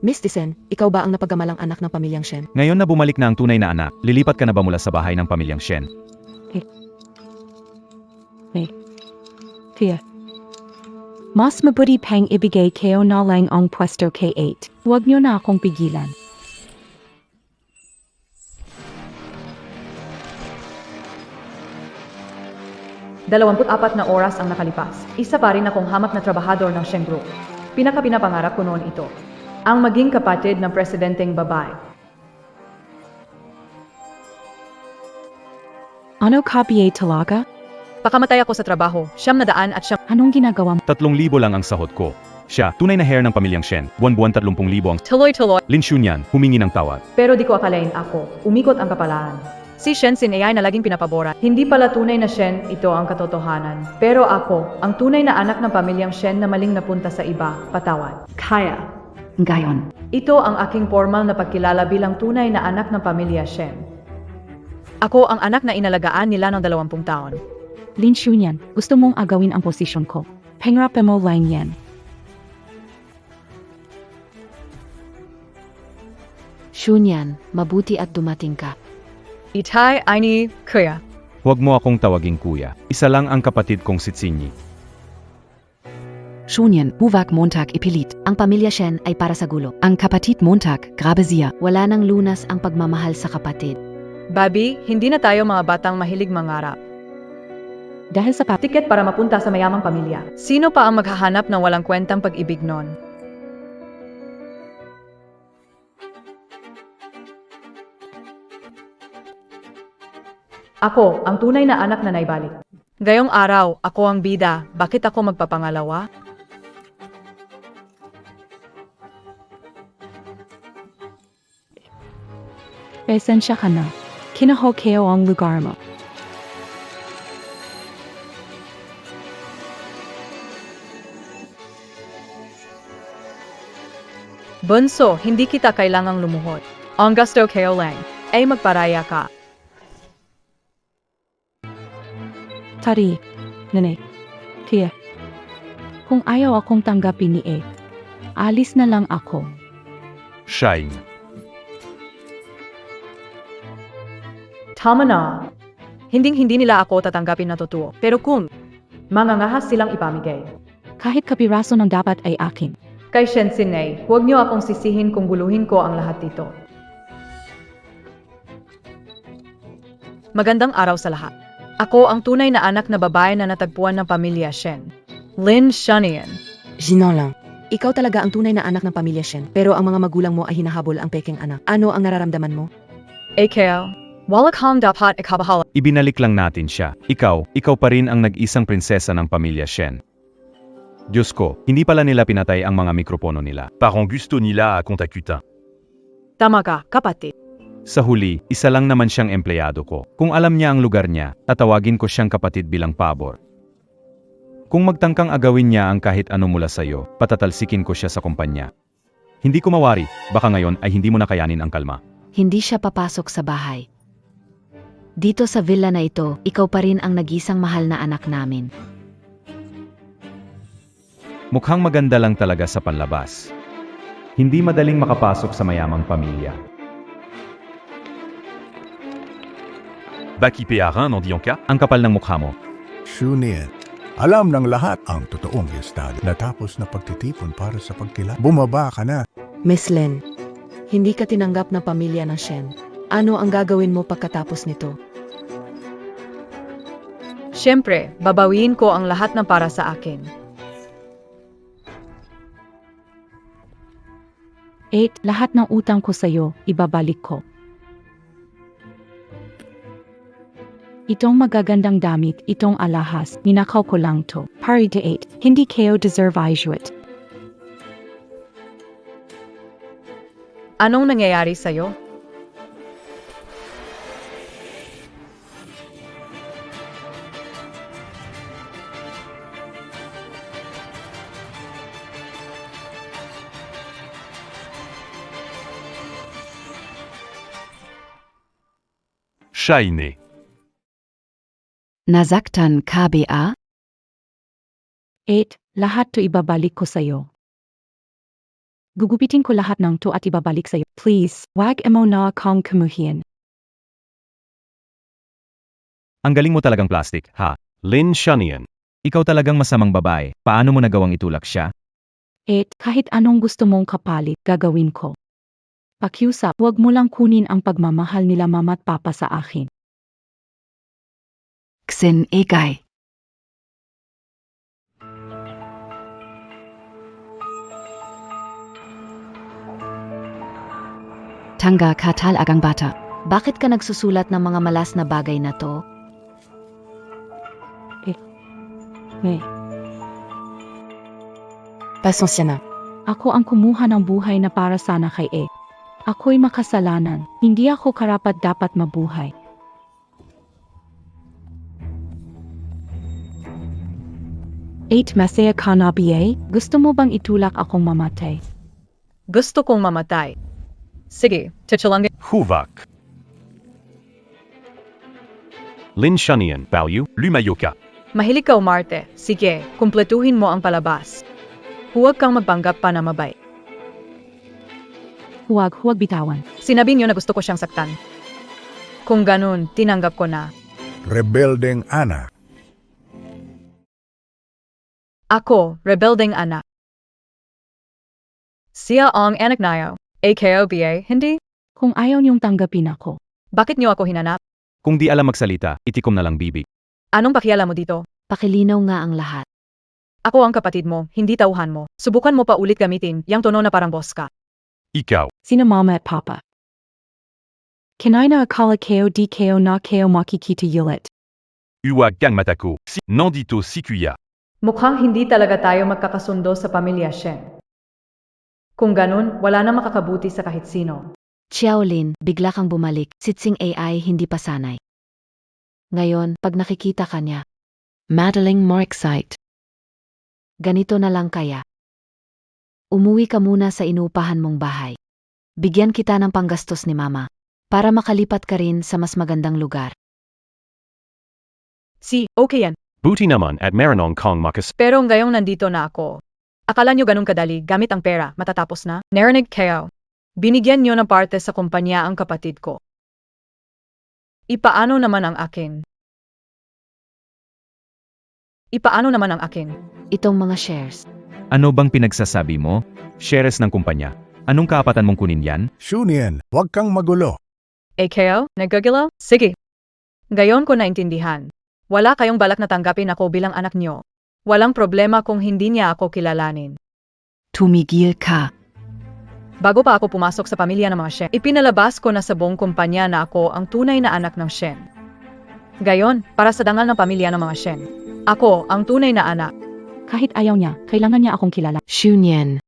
Miss Dicen, ikaw ba ang napagamalang anak ng pamilyang Shen? Ngayon na bumalik na ang tunay na anak, lilipat ka na ba mula sa bahay ng pamilyang Shen? Tia. Mas mabuti pang ibigay kayo na lang ang pwesto kay 8. Huwag niyo na akong pigilan. Dalawamput-apat na oras ang nakalipas. Isa pa rin akong hamak na trabahador ng Shen Group. Pinaka-pinapangarap ko noon ito. Ang maging kapatid ng presidenteng babae. Ano kapiye talaga? Pakamatay ako sa trabaho, 900 at siyam. Anong ginagawa mo? 3,000 lang ang sahod ko. Siya, tunay na heir ng pamilyang Shen, buwan-buwan 30,000 ang Tuloy-tuloy. Lin Shunyan, humingi ng tawad. Pero di ko akalain ako. Umikot ang kapalaan. Si Shen Sin AI na laging pinapabora. Hindi pala tunay na Shen, ito ang katotohanan. Pero ako, ang tunay na anak ng pamilyang Shen na maling napunta sa iba, patawad. Kaya. Ngayon. Ito ang aking formal na pagkilala bilang tunay na anak ng pamilya Shen. Ako ang anak na inalagaan nila ng 20 taon. Lin Shunyan, gusto mong agawin ang posisyon ko. Pangarapin mo lang yan. Shunyan, mabuti at dumating ka. Itay, Aini, Kuya. Huwag mo akong tawaging kuya. Isa lang ang kapatid kong si Tsinyi. Shunyan, Buwak Montag ipilit. Ang pamilya Shen ay para sa gulo. Ang kapatid Montag, grabe siya. Wala nang lunas ang pagmamahal sa kapatid. Babi, hindi na tayo mga batang mahilig mangarap. Dahil sa Tiket para mapunta sa mayamang pamilya. Sino pa ang maghahanap ng walang kwentang pag-ibig nun? Ako, ang tunay na anak na naibalik. Gayong araw, ako ang bida. Bakit ako magpapangalawa? Pasensya ka na. Kinahokeo ang lugar mo. Bunso, hindi kita kailangang lumuhod. Ang gusto kayo lang, ay magparaya ka. Tari, nene, Tia. Kung ayaw akong tanggapin ni A, alis na lang ako. Shine. Tama na. Hinding-hindi nila ako tatanggapin na totoo. Pero kung mangangahas silang ipamigay. Kahit kapiraso ng dapat ay akin. Kay Shen Sinay, huwag niyo akong sisihin kung guluhin ko ang lahat dito. Magandang araw sa lahat. Ako ang tunay na anak na babae na natagpuan ng pamilya Shen. Lin Shunian. Jinon lang. Ikaw talaga ang tunay na anak ng pamilya Shen, pero ang mga magulang mo ay hinahabol ang peking anak. Ano ang nararamdaman mo? AKL, walakang dapat ikabahala. Ibinalik lang natin siya. Ikaw pa rin ang nag-isang prinsesa ng pamilya Shen. Diyos ko, hindi pala nila pinatay ang mga mikropono nila. Parang gusto nila a kontakutan. Tama ka, kapatid. Sa huli, isa lang naman siyang empleyado ko. Kung alam niya ang lugar niya, tatawagin ko siyang kapatid bilang pabor. Kung magtangkang agawin niya ang kahit ano mula sa'yo, patatalsikin ko siya sa kumpanya. Hindi ko mawari, baka ngayon ay hindi mo nakayanin ang kalma. Hindi siya papasok sa bahay. Dito sa villa na ito, ikaw pa rin ang nag-isang mahal na anak namin. Mukhang maganda lang talaga sa panlabas. Hindi madaling makapasok sa mayamang pamilya. Bakipe à Reims, n'en dions ka? Ang kapal ng mukha mo. Shunian. Alam ng lahat ang totoong estado. Natapos na pagtitipon para sa pagkilala. Bumaba ka na. Miss Lin, hindi ka tinanggap ng pamilya ng Shen. Ano ang gagawin mo pagkatapos nito? Siyempre, babawiin ko ang lahat ng para sa akin. 8, lahat ng utang ko sa'yo, ibabalik ko. Itong magagandang damit, itong alahas, ninakaw ko lang to. Para to 8, hindi kayo deserve Ijuit. Anong nangyayari sa'yo? Shainé. Nasaktan KBA? 8, lahat to ibabalik ko sa'yo. Gugupitin ko lahat ng to at ibabalik sa'yo. Please, wag mo na akong kamuhian. Ang galing mo talagang plastic, ha? Lin Shunian. Ikaw talagang masamang babae. Paano mo nagawang itulak siya? Kahit anong gusto mong kapalit, gagawin ko. Pakiusap, huwag mo lang kunin ang pagmamahal nila mama at papa sa akin. Xin Egay. Tanga Katal Agang Bata. Bakit ka nagsusulat ng mga malas na bagay na to? Pasensya. Ako ang kumuha ng buhay na para sana kay Ako'y makasalanan. Hindi ako karapat dapat mabuhay. Masaya ka na BA? Gusto mo bang itulak akong mamatay? Gusto kong mamatay. Sige, titulangin. Huvak. Lin Shunian. Value. Lumayoka. Mahilig ka umarte. Sige, kumpletuhin mo ang palabas. Huwag kang magpanggap pa na mabay. Huwag bitawan. Sinabi niyo na gusto ko siyang saktan. Kung ganun, tinanggap ko na. Rebeldeng anak. Ako, rebelding anak. Siya ang anak nayo. AKOBA, hindi? Kung ayaw niyong tanggapin ako, Bakit niyo ako hinanap? Kung di alam magsalita, itikom na lang bibig. Anong pakialam mo dito? Pakilinaw nga ang lahat. Ako ang kapatid mo, hindi tauhan mo. Subukan mo pa ulit gamitin yang tono na parang boss ka. Ikaw. sino mama at papa? Kinay na akala kayo di kayo na kayo makikita ulit. Uwag kang matako. Nandito si Kuya. Mukhang hindi talaga tayo magkakasundo sa pamilya Shen. Kung ganun, wala na makakabuti sa kahit sino. Xiaolin, bigla kang bumalik. Sitsing AI hindi pa sanay. Ngayon, pag nakikita ka niya, Madeline more excite. ganito na lang kaya. Umuwi ka muna sa inuupahan mong bahay. Bigyan kita ng panggastos ni mama, para makalipat ka rin sa mas magandang lugar. Okay yan. Buti naman at Maranong Kong Makas. Pero ngayong nandito na ako. Akala nyo ganun kadali, gamit ang pera, matatapos na? Narinig kayo. Binigyan nyo ng parte sa kumpanya ang kapatid ko. Ipaano naman ang akin? Itong mga shares. Ano bang pinagsasabi mo? Shares ng kumpanya. Anong kaapatan mong kunin yan? Shunian, huwag kang magulo. Kayo? Nagagalaw? Sige. Gayon ko naintindihan. Wala kayong balak na tanggapin ako bilang anak nyo. Walang problema kung hindi niya ako kilalanin. Tumigil ka. Bago pa ako pumasok sa pamilya ng mga Shen, ipinalabas ko na sa buong kumpanya na ako ang tunay na anak ng Shen. Gayon, para sa dangal ng pamilya ng mga Shen, ako ang tunay na anak. Kahit ayaw niya, kailangan niya akong kilala. Shunyan.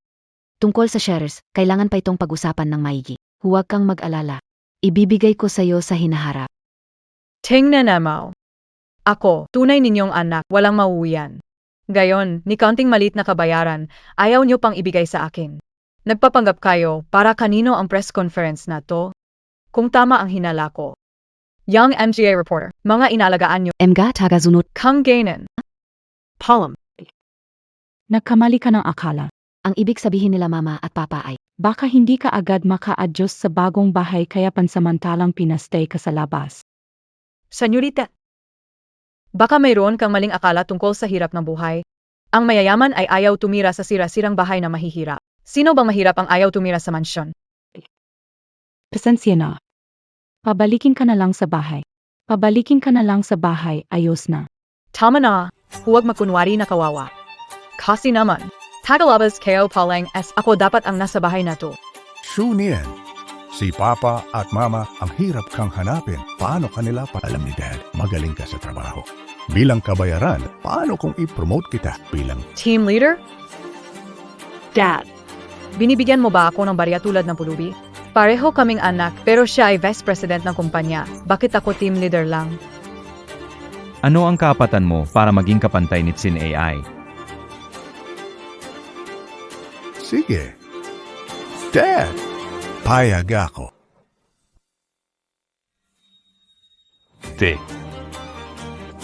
Tungkol sa shares, kailangan pa itong pag-usapan ng maigi. Huwag kang mag-alala. Ibibigay ko sa iyo sa hinaharap. Tingnan mo. Ako, tunay ninyong anak, walang mauwian. Gayon, ni kaunting maliit na kabayaran, ayaw nyo pang ibigay sa akin. Nagpapanggap kayo para kanino ang press conference na to? Kung tama ang hinala ko. Young MGA reporter, mga inalagaan nyo, Mga tagasunod. kang gainen. Palm. Nagkamali ka ng akala. Ang ibig sabihin nila mama at papa ay, Baka hindi ka agad maka-adjust sa bagong bahay kaya pansamantalang pinastay ka sa labas. Senyorita. Baka mayroon kang maling akala tungkol sa hirap ng buhay. Ang mayayaman ay ayaw tumira sa sira-sirang bahay na mahihirap. Sino bang mahirap ang ayaw tumira sa mansyon? Pasensya na. Pabalikin ka na lang sa bahay. Ayos na. Tama na, huwag magkunwari na kawawa. Kasi naman, tagalabas kayo palang ako dapat ang nasa bahay na to. Shunian. Si Papa at Mama ang hirap kang hanapin. Paano kanila pa alam ni Dad? Magaling ka sa trabaho. Bilang kabayaran, paano kung i-promote kita bilang Team leader? Dad. Binibigyan mo ba ako ng barya tulad ng pulubi? Pareho kaming anak pero siya ay vice president ng kumpanya. Bakit ako team leader lang? Ano ang kaapatan mo para maging kapantay ni Tsin AI? Sige. Dad, payag ako. Te.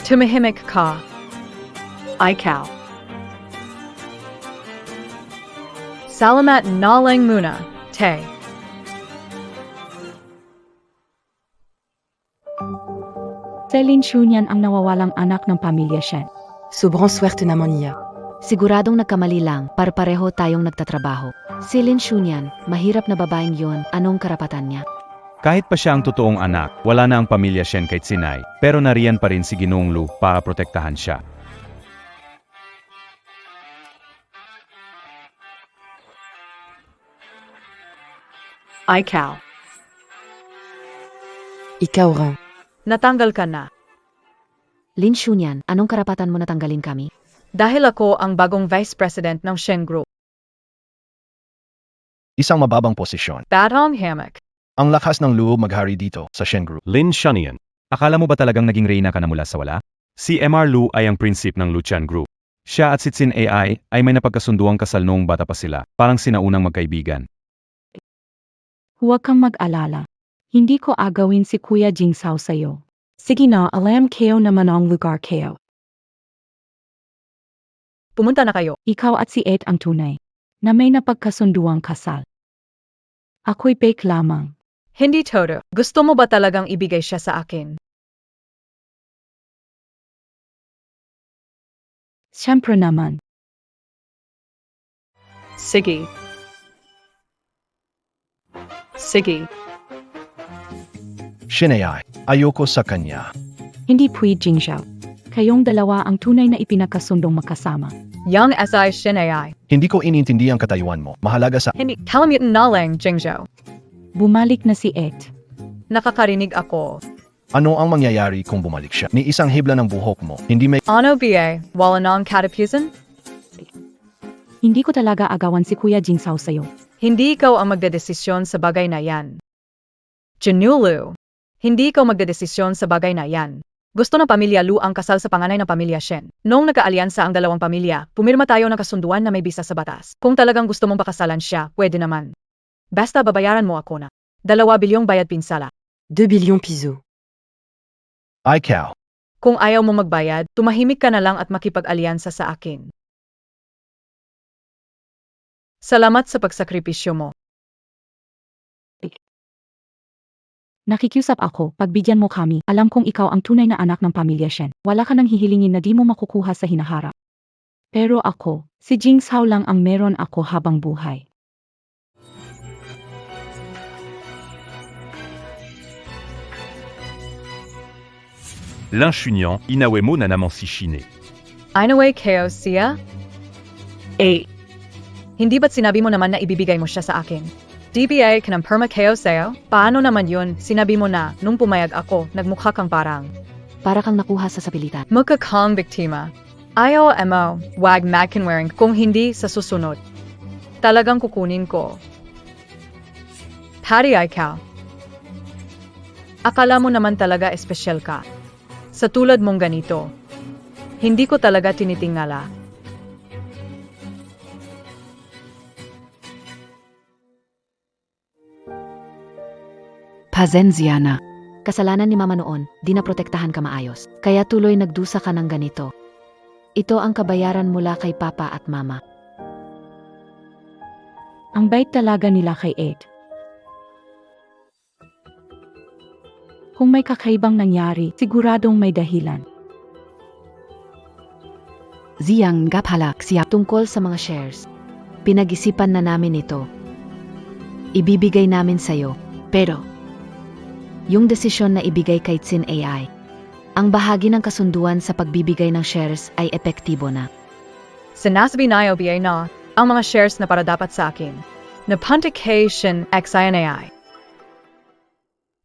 Tumahimik ka. Ikaw. Salamat na lang muna, te. Celine Shunyan ang nawawalang anak ng pamilya Shen. Sobrang swerte naman niya. Siguradong nagkamali lang, pareho tayong nagtatrabaho. Si Lin Shunyan, mahirap na babaeng yon, anong karapatan niya? Kahit pa siya ang totoong anak, wala na ang pamilya Shen kay Sinay, pero nariyan pa rin si Ginoong Lu para protektahan siya. Ikaw, Ikaw raw. natanggal ka na. Lin Shunyan, anong karapatan mo natanggalin kami? Dahil ako ang bagong vice president ng Shen Group. Isang mababang posisyon. Batong hamak. Ang lakas ng loob maghari dito sa Shen Group. Lin Shunian. Akala mo ba talagang naging reyna ka na mula sa wala? Si MR Lu ay ang prinsip ng Luchan Group. Siya at si Tsin AI ay may napagkasunduang kasal noong bata pa sila, parang sinaunang magkaibigan. Huwag kang mag-alala. Hindi ko agawin si Kuya Jingsao sa'yo. Sige na, alam kayo naman ang lugar kayo. Pumunta na kayo. Ikaw at si Ed ang tunay na may napagkasunduang kasal. Ako'y fake lamang. Hindi todo. Gusto mo ba talagang ibigay siya sa akin? Siyempre naman. Sige. Sige. Shinai, ayoko sa kanya. Hindi Pui Jingzhao. Kayong dalawa ang tunay na ipinagkasundong magkasama. Young SI Shin AI. Hindi ko inintindi ang katayuan mo. Mahalaga sa... Hindi kalimutan na lang, Jingzhou. Bumalik na si Ed. Nakakarinig ako. Ano ang mangyayari kung bumalik siya? Ni isang hibla ng buhok mo. Hindi may... Ano ba? Wala na ang katapusan? Hindi ko talaga agawan si Kuya Jingsao sa'yo. Hindi ikaw ang magdedesisyon sa bagay na yan. Janulu. Hindi ikaw magdedesisyon sa bagay na yan. Gusto ng pamilya Lu ang kasal sa panganay ng pamilya Shen. Noong nagkaalyansa ang dalawang pamilya, pumirma tayo ng kasunduan na may bisa sa batas. Kung talagang gusto mong pakasalan siya, pwede naman. Basta babayaran mo ako na 2 bilyong bayad pinsala. 2 billion piso. Ikaw. Kung ayaw mo magbayad, tumahimik ka na lang at makipag-alyansa sa akin. Salamat sa pagsakripisyo mo. Nakikiusap ako, pagbigyan mo kami. Alam kong ikaw ang tunay na anak ng pamilya Shen. Wala ka nang hihilingin na di mo makukuha sa hinaharap. Pero ako, si Jingsao lang ang meron ako habang buhay. Lin Shunian, Inawe mo nanamansi Shine. Anyway, kayo siya? Hindi ba't sinabi mo naman na ibibigay mo siya sa akin? DBA ka ng perma kayo sa'yo? Paano naman yun? Sinabi mo na, nung pumayag ako, nagmukha kang parang. Para kang nakuha sa sapilitan. Mukha kang biktima. Ayaw mo, wag magkanwaring kung hindi sa susunod. Talagang kukunin ko. Pari ikaw. Akala mo naman talaga espesyal ka. Sa tulad mong ganito. Hindi ko talaga tinitingala. Pasensya na. Kasalanan ni mama noon, di na protektahan ka maayos. Kaya tuloy nagdusa ka ng ganito. Ito ang kabayaran mula kay papa at mama. Ang bait talaga nila kay Ed. Kung may kakaibang nangyari, siguradong may dahilan. Ziyang gaphalak siya. Tungkol sa mga shares. Pinag-isipan na namin ito. Ibibigay namin sa'yo. Pero, yung desisyon na ibigay kay Tsin AI, ang bahagi ng kasunduan sa pagbibigay ng shares ay epektibo na. Sinasabi na OBA na, ang mga shares na para dapat sa akin. Napuntication XINAI.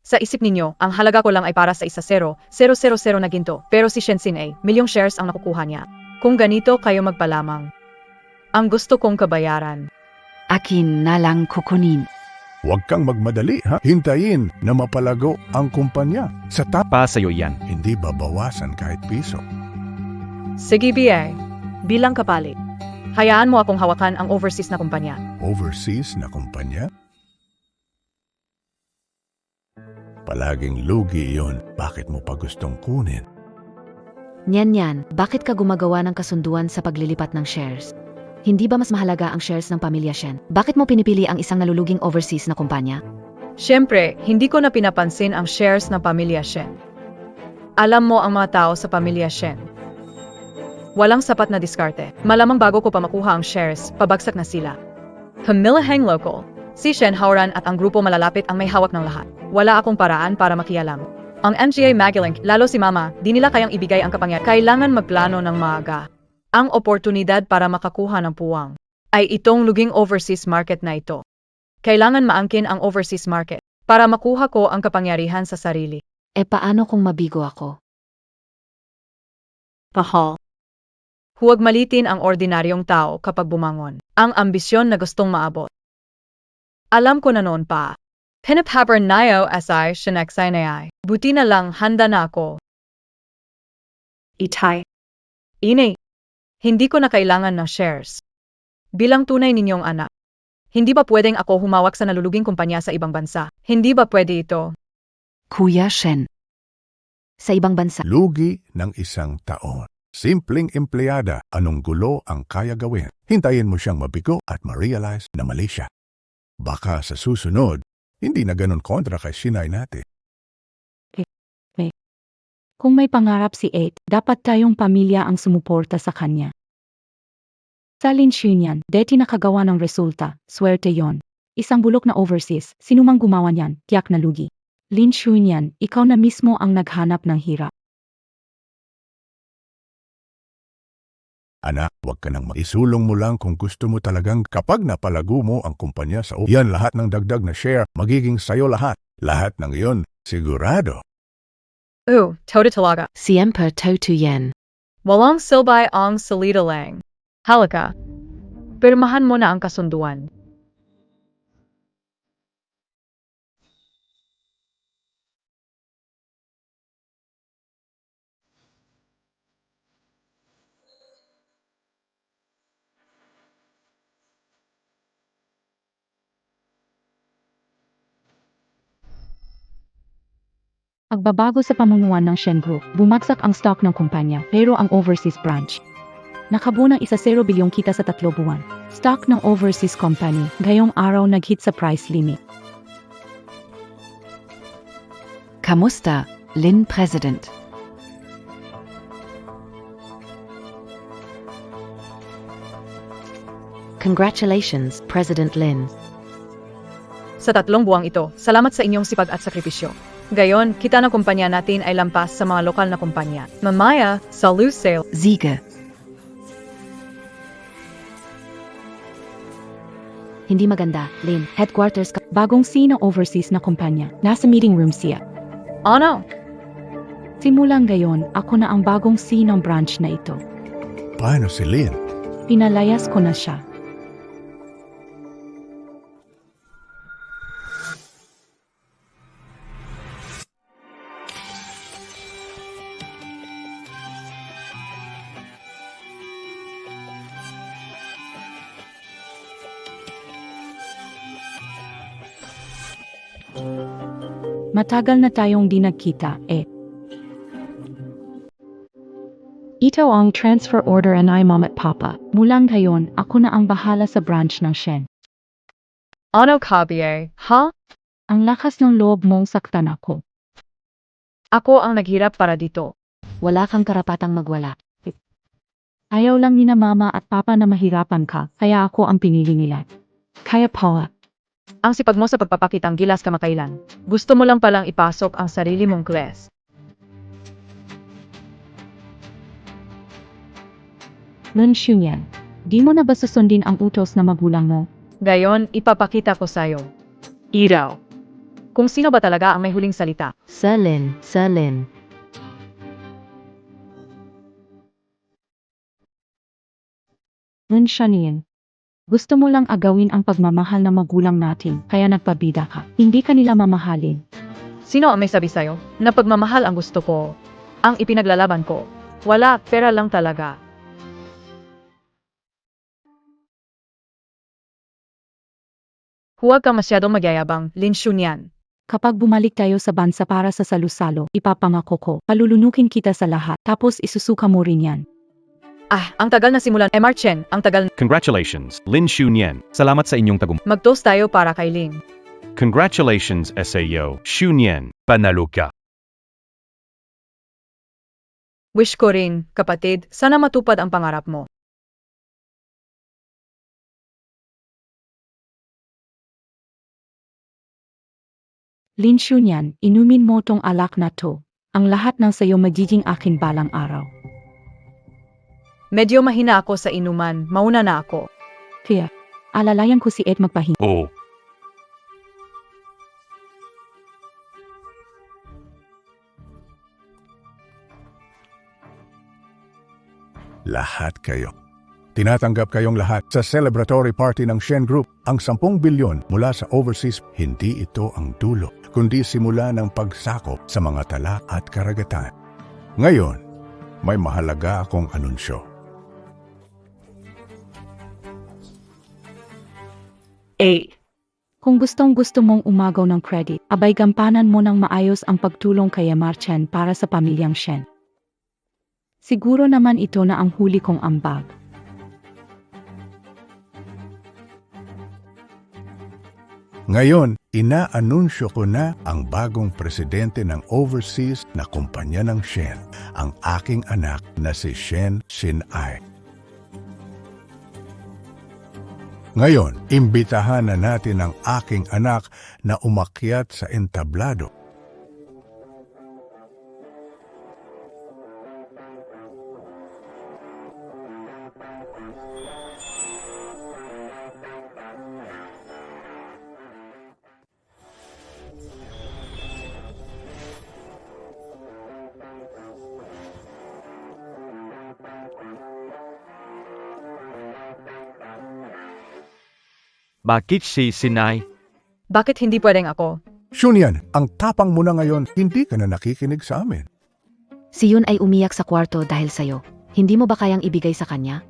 Sa isip ninyo, ang halaga ko lang ay para sa 1,000,000 na ginto, pero si Shensin A, milyong shares ang nakukuha niya. Kung ganito kayo magpalamang. Ang gusto kong kabayaran. Akin na lang kukunin. Huwag kang magmadali, ha? Hintayin na mapalago ang kumpanya. Sa Pa sa'yo yan. hindi babawasan kahit piso. Sige BA, bilang kapalit. Hayaan mo akong hawakan ang overseas na kumpanya. Overseas na kumpanya? Palaging lugi yon. Bakit mo pa gustong kunin? Nyan, bakit ka gumagawa ng kasunduan sa paglilipat ng shares? Hindi ba mas mahalaga ang shares ng pamilya Shen? Bakit mo pinipili ang isang naluluging overseas na kumpanya? Siyempre, hindi ko na pinapansin ang shares ng pamilya Shen. Alam mo ang mga tao sa pamilya Shen. Walang sapat na diskarte. Malamang bago ko pa makuha ang shares, pabagsak na sila. Camilla Heng Local. Si Shen Haoran at ang grupo malalapit ang may hawak ng lahat. Wala akong paraan para makialam. Ang MGA Magalink, lalo si Mama, di nila kayang ibigay ang kapangyarihan. Kailangan magplano ng maaga. Ang oportunidad para makakuha ng puwang ay itong luging overseas market na ito. Kailangan maangkin ang overseas market para makuha ko ang kapangyarihan sa sarili. E paano kung mabigo ako? Pahal. Huwag malitin ang ordinaryong tao kapag bumangon. Ang ambisyon na gustong maabot. Alam ko na noon pa. Pinaphaber nayo asay sineksay na ay. Buti na lang handa na ako. Itay. Ine. Hindi ko na kailangan ng shares. Bilang tunay ninyong anak. Hindi ba pwedeng ako humawak sa naluluging kumpanya sa ibang bansa? Hindi ba pwede ito? Kuya Shen. Sa ibang bansa. Lugi ng isang taon. Simpleng empleyada, anong gulo ang kaya gawin? Hintayin mo siyang mabigo at ma-realize na mali siya. Baka sa susunod, hindi na ganun kontra kay sinay natin. Kung may pangarap si Ed, dapat tayong pamilya ang sumuporta sa kanya. Sa Lin Xunyan, deti nakagawa ng resulta, swerte yon. Isang bulok na overseas, sinumang gumawa niyan, tiyak na lugi. Lin Xunyan, ikaw na mismo ang naghanap ng hirap. Anak, huwag ka nang isulong mo lang kung gusto mo talagang kapag napalago mo ang kumpanya sa yan lahat ng dagdag na share, magiging sayo lahat. Lahat ng iyon, sigurado. Toda talaga. Siemper Totu Yen. Walang silbay ang salita lang. Halika. Pirmahan mo na ang kasunduan. Pagbabago sa pamunuan ng Shen Group, bumagsak ang stock ng kumpanya, pero ang overseas branch. Nakabuo ng 1 bilyong kita sa 3 buwan. Stock ng overseas company, ngayong araw nag-hit sa price limit. Kamusta, Lin President? Congratulations, President Lin. Sa 3 buwang ito, salamat sa inyong sipag at sakripisyo. Gayon, kita ng kumpanya natin ay lampas sa mga lokal na kumpanya. Mamaya, sa loose sale. Sieger. Hindi maganda, Lin. Headquarters ka. Bagong CEO ng overseas na kumpanya, nasa meeting room siya. Ano? Simulang gayon, ako na ang bagong CEO ng branch na ito. Paano si Lin? Pinalayas ko na siya. Matagal na tayong di nagkita, eh. Ito ang transfer order and I mom at papa. Mulang ngayon, ako na ang bahala sa branch ng Shen. Ano kabiye, ha? Ang lakas ng loob mong saktan ako. Ako ang naghirap para dito. Wala kang karapatang magwala. Ayaw lang ni na mama at papa na mahirapan ka, kaya ako ang pinili nila. Kaya Paula, Ang sipag mo sa pagpapakitang gilas kamakailan. Gusto mo lang palang ipasok ang sarili mong class. Lin Xunyan, di mo na ba susundin ang utos na magulang mo? Gayon, ipapakita ko sa'yo. Iraw. Kung sino ba talaga ang may huling salita. Sir Lin, Sir Lin. Lin Xunyan, gusto mo lang agawin ang pagmamahal ng magulang natin, kaya nagpabida ka. Hindi ka nila mamahalin. Sino ang may sabi sa'yo na pagmamahal ang gusto ko? Ang ipinaglalaban ko. Wala, pera lang talaga. Huwag kang masyadong magyayabang, Lin Xunyan. Kapag bumalik tayo sa bansa para sa salusalo, ipapangako ko, palulunukin kita sa lahat, tapos isusuka mo rin yan. Ang tagal na simulan. Mr. Chen, ang tagal. Congratulations, Lin Shunyan. Salamat sa inyong Mag-toast tayo para kay Lin. Congratulations, SAO, Shunyan. Panalo ka. Wish ko rin, kapatid, sana matupad ang pangarap mo. Lin Shunyan, inumin mo tong alak na to. Ang lahat ng sayo magiging akin balang araw. Medyo mahina ako sa inuman, mauna na ako. Kaya, alalayan ko si Ed magpahinga. Oh. Lahat kayo. Tinatanggap kayong lahat sa celebratory party ng Shen Group. Ang 10 bilyon mula sa overseas, hindi ito ang dulo, kundi simula ng pagsakop sa mga tala at karagatan. Ngayon, may mahalaga akong anunsyo. Kung gustong-gusto mong umagaw ng credit, abay gampanan mo ng maayos ang pagtulong kay Mr. Chen para sa pamilyang Shen. Siguro naman ito na ang huli kong ambag. Ngayon, inaanunsyo ko na ang bagong presidente ng overseas na kumpanya ng Shen, ang aking anak na si Shen Xin-ai. Ngayon, imbitahan na natin ang aking anak na umakyat sa entablado. Bakit si Sinay? Bakit hindi pwedeng ako? Shunyan, ang tapang mo na ngayon, hindi ka na nakikinig sa amin. Si Yun ay umiyak sa kwarto dahil sa'yo. Hindi mo ba kayang ibigay sa kanya?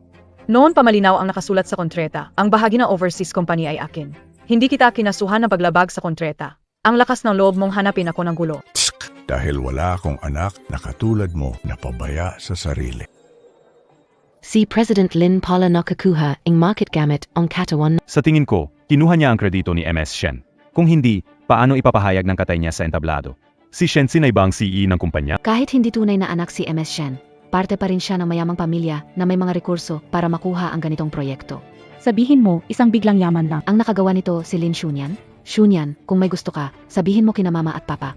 Noon pa malinaw ang nakasulat sa kontreta, ang bahagi ng overseas company ay akin. Hindi kita kinasuhan ng paglabag sa kontreta. Ang lakas ng loob mong hanapin ako ng gulo. Tsk! Dahil wala akong anak na katulad mo na pabaya sa sarili. Si President Lin Pala nakakuha ang market gamit ang katawan. Sa tingin ko, kinuha niya ang kredito ni MS Shen. Kung hindi, paano ipapahayag ng katay niya sa entablado? Si Shen Sinay ba ang CEO ng kumpanya? Kahit hindi tunay na anak si MS Shen, parte pa rin siya ng mayamang pamilya na may mga rekurso para makuha ang ganitong proyekto. Sabihin mo, isang biglang yaman lang. Ang nakagawa nito si Lin Shunyan? Shunyan, kung may gusto ka, sabihin mo kina mama at papa.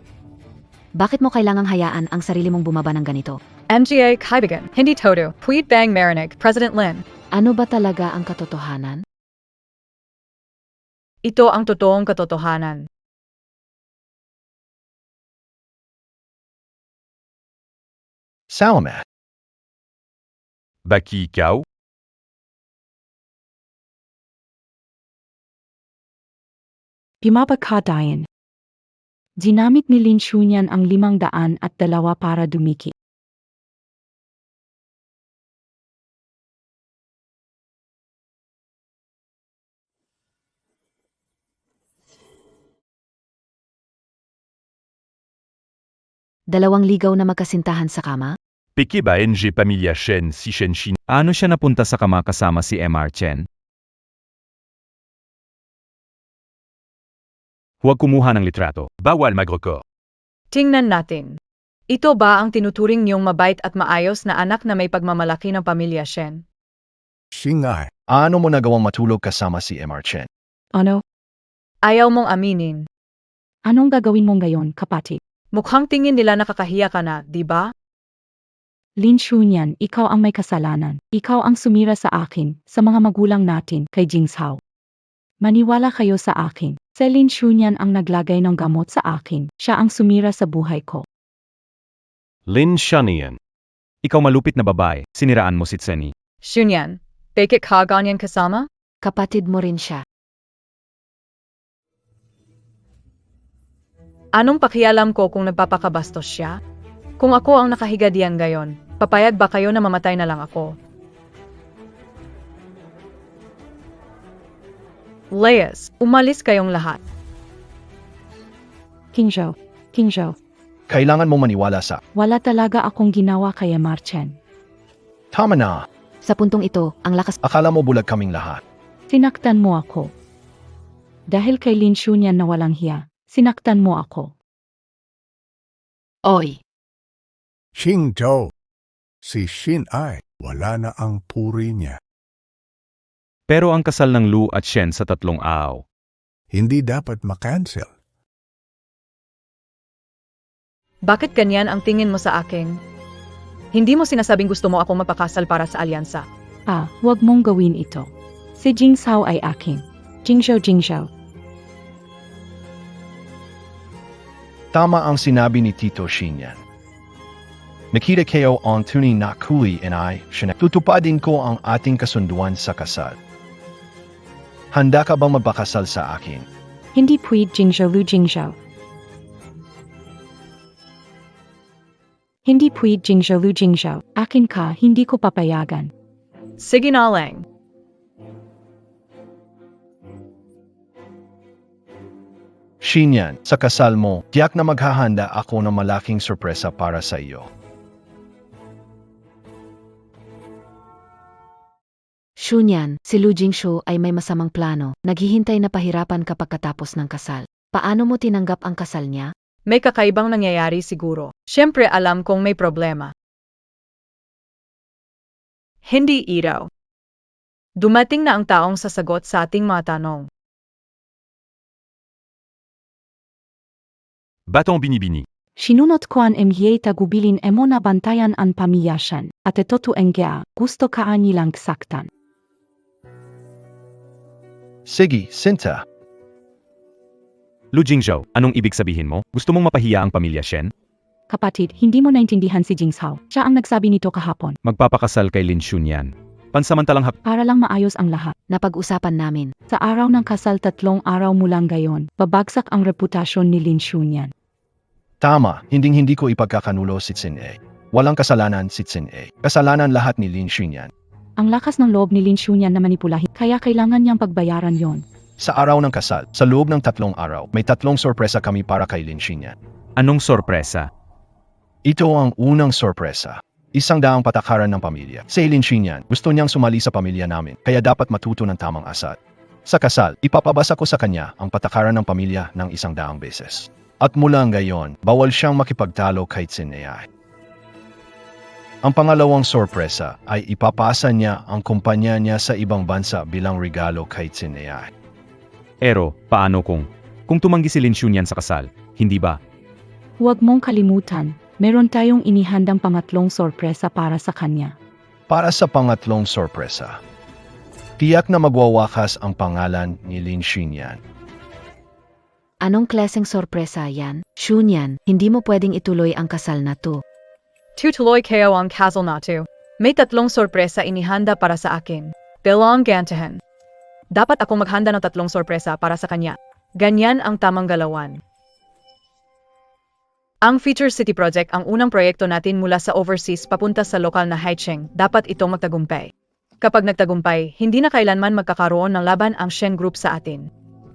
Bakit mo kailangang hayaan ang sarili mong bumaba ng ganito? MGA Kaibigan, hindi todo, Puit Bang Marinig, President Lin. Ano ba talaga ang katotohanan? Ito ang totoong katotohanan. Salamat. Baki ikaw? Pimapagkadayan. Ginamit ni Lin Shunyan ang 502 para dumiki. Dalawang ligaw na magkasintahan sa kama? Peke ba NG Pamilya Shen si Shen Shin? Ano siya napunta sa kama kasama si MR Chen? Huwag kumuha ng litrato. Bawal magroko. Tingnan natin. Ito ba ang tinuturing niyong mabait at maayos na anak na may pagmamalaki ng pamilya Shen? Singay, Ano mo nagawang matulog kasama si Mr. Chen? Ano? Ayaw mong aminin. Anong gagawin mo ngayon, kapatid? Mukhang tingin nila nakakahiya ka na, di ba? Lin Shunyan, ikaw ang may kasalanan. Ikaw ang sumira sa akin, sa mga magulang natin, kay Jingshao. Maniwala kayo sa akin. Si Lin Shunyan ang naglagay ng gamot sa akin. Siya ang sumira sa buhay ko. Lin Shunian. Ikaw malupit na babae, siniraan mo si Tseni. Shunyan, bakit ka ganyan kasama? Kapatid mo rin siya. Anong pakialam ko kung nagpapakabastos siya? Kung ako ang nakahiga diyan gayon, papayag ba kayo na mamatay na lang ako? Leas, umalis kayong lahat. King Zhou, Kailangan mo maniwala sa... wala talaga akong ginawa kay Mr. Chen. Tama na. Sa puntong ito, ang lakas Akala mo bulag kaming lahat. Sinaktan mo ako. Dahil kay Lin Shunyan na walang hiya, sinaktan mo ako. Oy, Xing Zhou, si Shin Ai, wala na ang puri niya. Pero ang kasal ng Lu at Shen sa 3 araw. Hindi dapat makancel. Bakit ganyan ang tingin mo sa akin? Hindi mo sinasabing gusto mo akong mapakasal para sa alyansa. Huwag mong gawin ito. Si Jing Zhao ay akin. Jing Zhao. Tama ang sinabi ni Tito Shinyan. Nakita kayo ang tunay na kuli and I, tutupadin ko ang ating kasunduan sa kasal. Handa ka bang magpakasal sa akin? Hindi pwede Jing Zhao. Hindi pwede Jing Zhao. Akin ka, hindi ko papayagan. Sige na lang. Shinyan, sa kasal mo, tiyak na maghahanda ako ng malaking sorpresa para sa iyo. Shunyan, si Lu Jingshu ay may masamang plano. Naghihintay na pahirapan kapag katapos ng kasal. Paano mo tinanggap ang kasal niya? May kakaibang nangyayari siguro. Siyempre alam kong may problema. Hindi iraw. Dumating na ang taong sasagot sa ating mga tanong. Batang Binibini. Sinunod ko ang MYA tagubilin emo na bantayan ang pamilyasan, at ito tuengga, gusto ka nilang saktan. Sige, Sinta. Lu Jingzhou, anong ibig sabihin mo? Gusto mong mapahiya ang pamilya Shen? Kapatid, hindi mo naintindihan si Jing Zhao. Siya ang nagsabi nito kahapon. Magpapakasal kay Lin Shunyan. Pansamantalang Para lang maayos ang lahat. Napag-usapan namin. Sa araw ng kasal 3 araw mulang gayon, babagsak ang reputasyon ni Lin Shunyan. Tama, hinding-hindi ko ipagkakanulo si Tsin A. Walang kasalanan si Tsin A. Kasalanan lahat ni Lin Shinyan. Ang lakas ng loob ni Lin Shunyan na manipulahin, kaya kailangan niyang pagbayaran yon. Sa araw ng kasal, sa loob ng 3 araw, may 3 sorpresa kami para kay Lin Shinyan. anong sorpresa? Ito ang unang sorpresa. 100 patakaran ng pamilya. Si Lin Shinyan, gusto niyang sumali sa pamilya namin, kaya dapat matuto ng tamang asal. Sa kasal, ipapabasa ko sa kanya ang patakaran ng pamilya ng 100 beses. At mula ngayon, bawal siyang makipagtalo kay Tsin A. Ang pangalawang sorpresa ay ipapasa niya ang kumpanya niya sa ibang bansa bilang regalo kay Tsin A. Pero, paano kung tumanggi si Lin Shunyan sa kasal, hindi ba? Huwag mong kalimutan, meron tayong inihandang pangatlong sorpresa para sa kanya. Para sa pangatlong sorpresa, tiyak na magwawakas ang pangalan ni Lin Shinyan. Anong klaseng sorpresa yan? Shunyan, hindi mo pwedeng ituloy ang kasal na to. Tutuloy kayo ang kasal na to. May 3 sorpresa inihanda para sa akin. Bilang gantihan. Dapat akong maghanda ng 3 sorpresa para sa kanya. Ganyan ang tamang galawan. Ang Future City Project ang unang proyekto natin mula sa overseas papunta sa lokal na Haicheng. Dapat itong magtagumpay. Kapag nagtagumpay, hindi na kailanman magkakaroon ng laban ang Shen Group sa atin.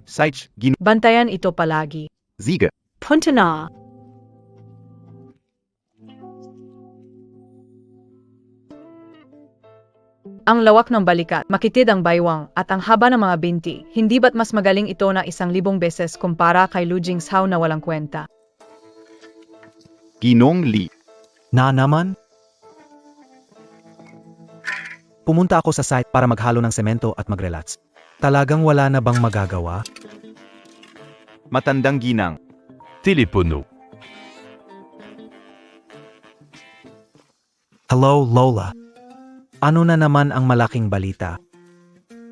Seitz, Bantayan ito palagi. Siege. Punta na! Ang lawak ng balikat, makitid ang baywang, at ang haba ng mga binti, hindi ba't mas magaling ito na 1,000 beses kumpara kay Lu Jingzhao na walang kwenta? Ginong Li. Na naman? Pumunta ako sa site para maghalo ng semento at mag-relax. Talagang wala na bang magagawa? Matandang ginang. Telepono. Hello, Lola. Ano na naman ang malaking balita?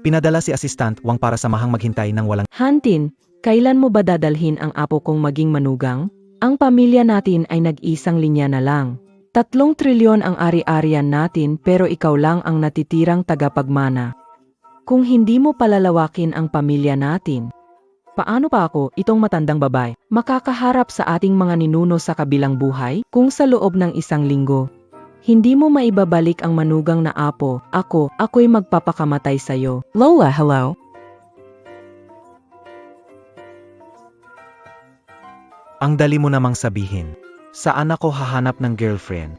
Pinadala si Assistant Wang para samahang maghintay ng walang... Hantin, kailan mo ba dadalhin ang apo kong maging manugang? Ang pamilya natin ay nag-isang linya na lang. 3 trilyon ang ari-arian natin pero ikaw lang ang natitirang tagapagmana. Kung hindi mo palalawakin ang pamilya natin, paano pa ako, itong matandang babae, makakaharap sa ating mga ninuno sa kabilang buhay kung sa loob ng 1 linggo? Hindi mo maibabalik ang manugang na apo, ako'y magpapakamatay sa'yo. Lola, hello? Ang dali mo namang sabihin. Saan ako hahanap ng girlfriend?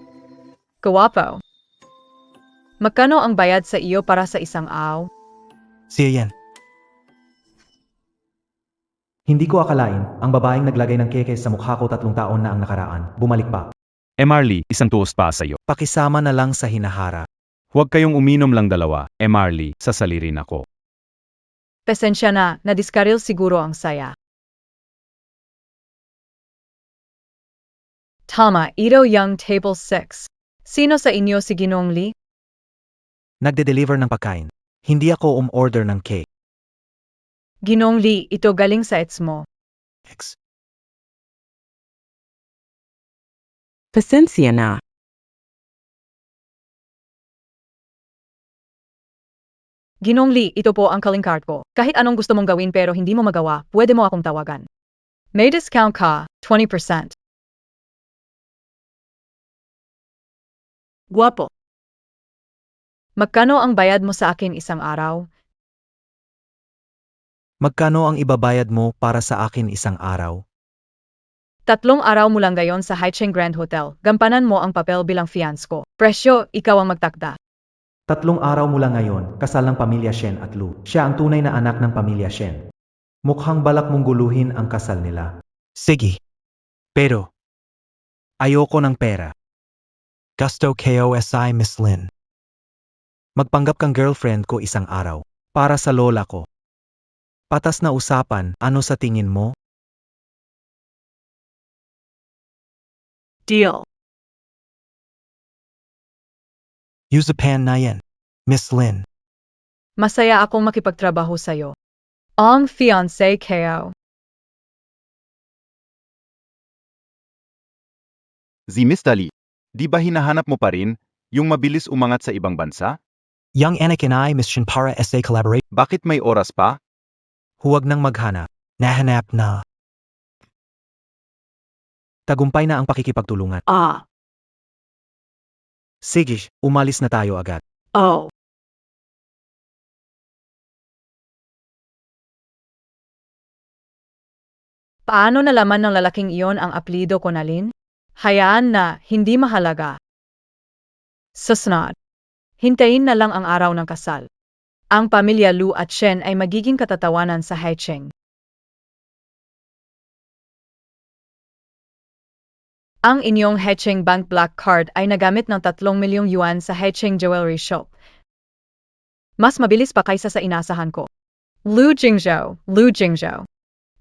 Kawapo. Magkano ang bayad sa iyo para sa isang araw? Siya yan. Hindi ko akalain, ang babaeng naglagay ng keke sa mukha ko 3 taon na ang nakaraan, bumalik pa. Marley, isang tuos pa sa'yo. Pakisama na lang sa hinahara. Huwag kayong uminom lang dalawa, Marley, sasali rin ako. Pasensya na, nadiskaril siguro ang saya. Tama, ito yung table 6. Sino sa inyo si Ginong Lee? Nagde-deliver ng pagkain. Hindi ako umorder ng cake. Ginong Lee, ito galing sa ets mo. Pasensya na. Ginong Lee, ito po ang calling card ko. Kahit anong gusto mong gawin pero hindi mo magawa, pwede mo akong tawagan. May discount ka, 20%. Guwapo. Magkano ang bayad mo sa akin isang araw? Magkano ang ibabayad mo para sa akin isang araw? 3 araw mo lang gayon sa Haicheng Grand Hotel. Gampanan mo ang papel bilang fiance ko. Presyo, ikaw ang magtakda. 3 araw mula ngayon, kasal ng pamilya Shen at Lu. Siya ang tunay na anak ng pamilya Shen. Mukhang balak mong guluhin ang kasal nila. Sige. Pero, ayoko ng pera. Gusto KOSI Miss Lin. Magpanggap kang girlfriend ko isang araw. Para sa lola ko. Patas na usapan, ano sa tingin mo? Deal. Use the pen na yan, Miss Lin. Masaya akong makipagtrabaho sa'yo. Ang fiancé ko. Mr. Lee, di ba hinahanap mo pa rin yung mabilis umangat sa ibang bansa? Young Anak and I mission para essay collaborate. Bakit may oras pa? Huwag nang maghanap. Nahanap na. Tagumpay na ang pakikipagtulungan. Sige, umalis na tayo agad. Oh. Paano nalaman ng lalaking iyon ang apelido ko, Nalin? Hayaan na, hindi mahalaga. Susunod. Hintayin na lang ang araw ng kasal. Ang pamilya Lu at Shen ay magiging katatawanan sa Haicheng. Ang inyong Haicheng Bank Black Card ay nagamit ng 3 milyong yuan sa Haicheng Jewelry Shop. Mas mabilis pa kaysa sa inasahan ko. Lu Jingzhou.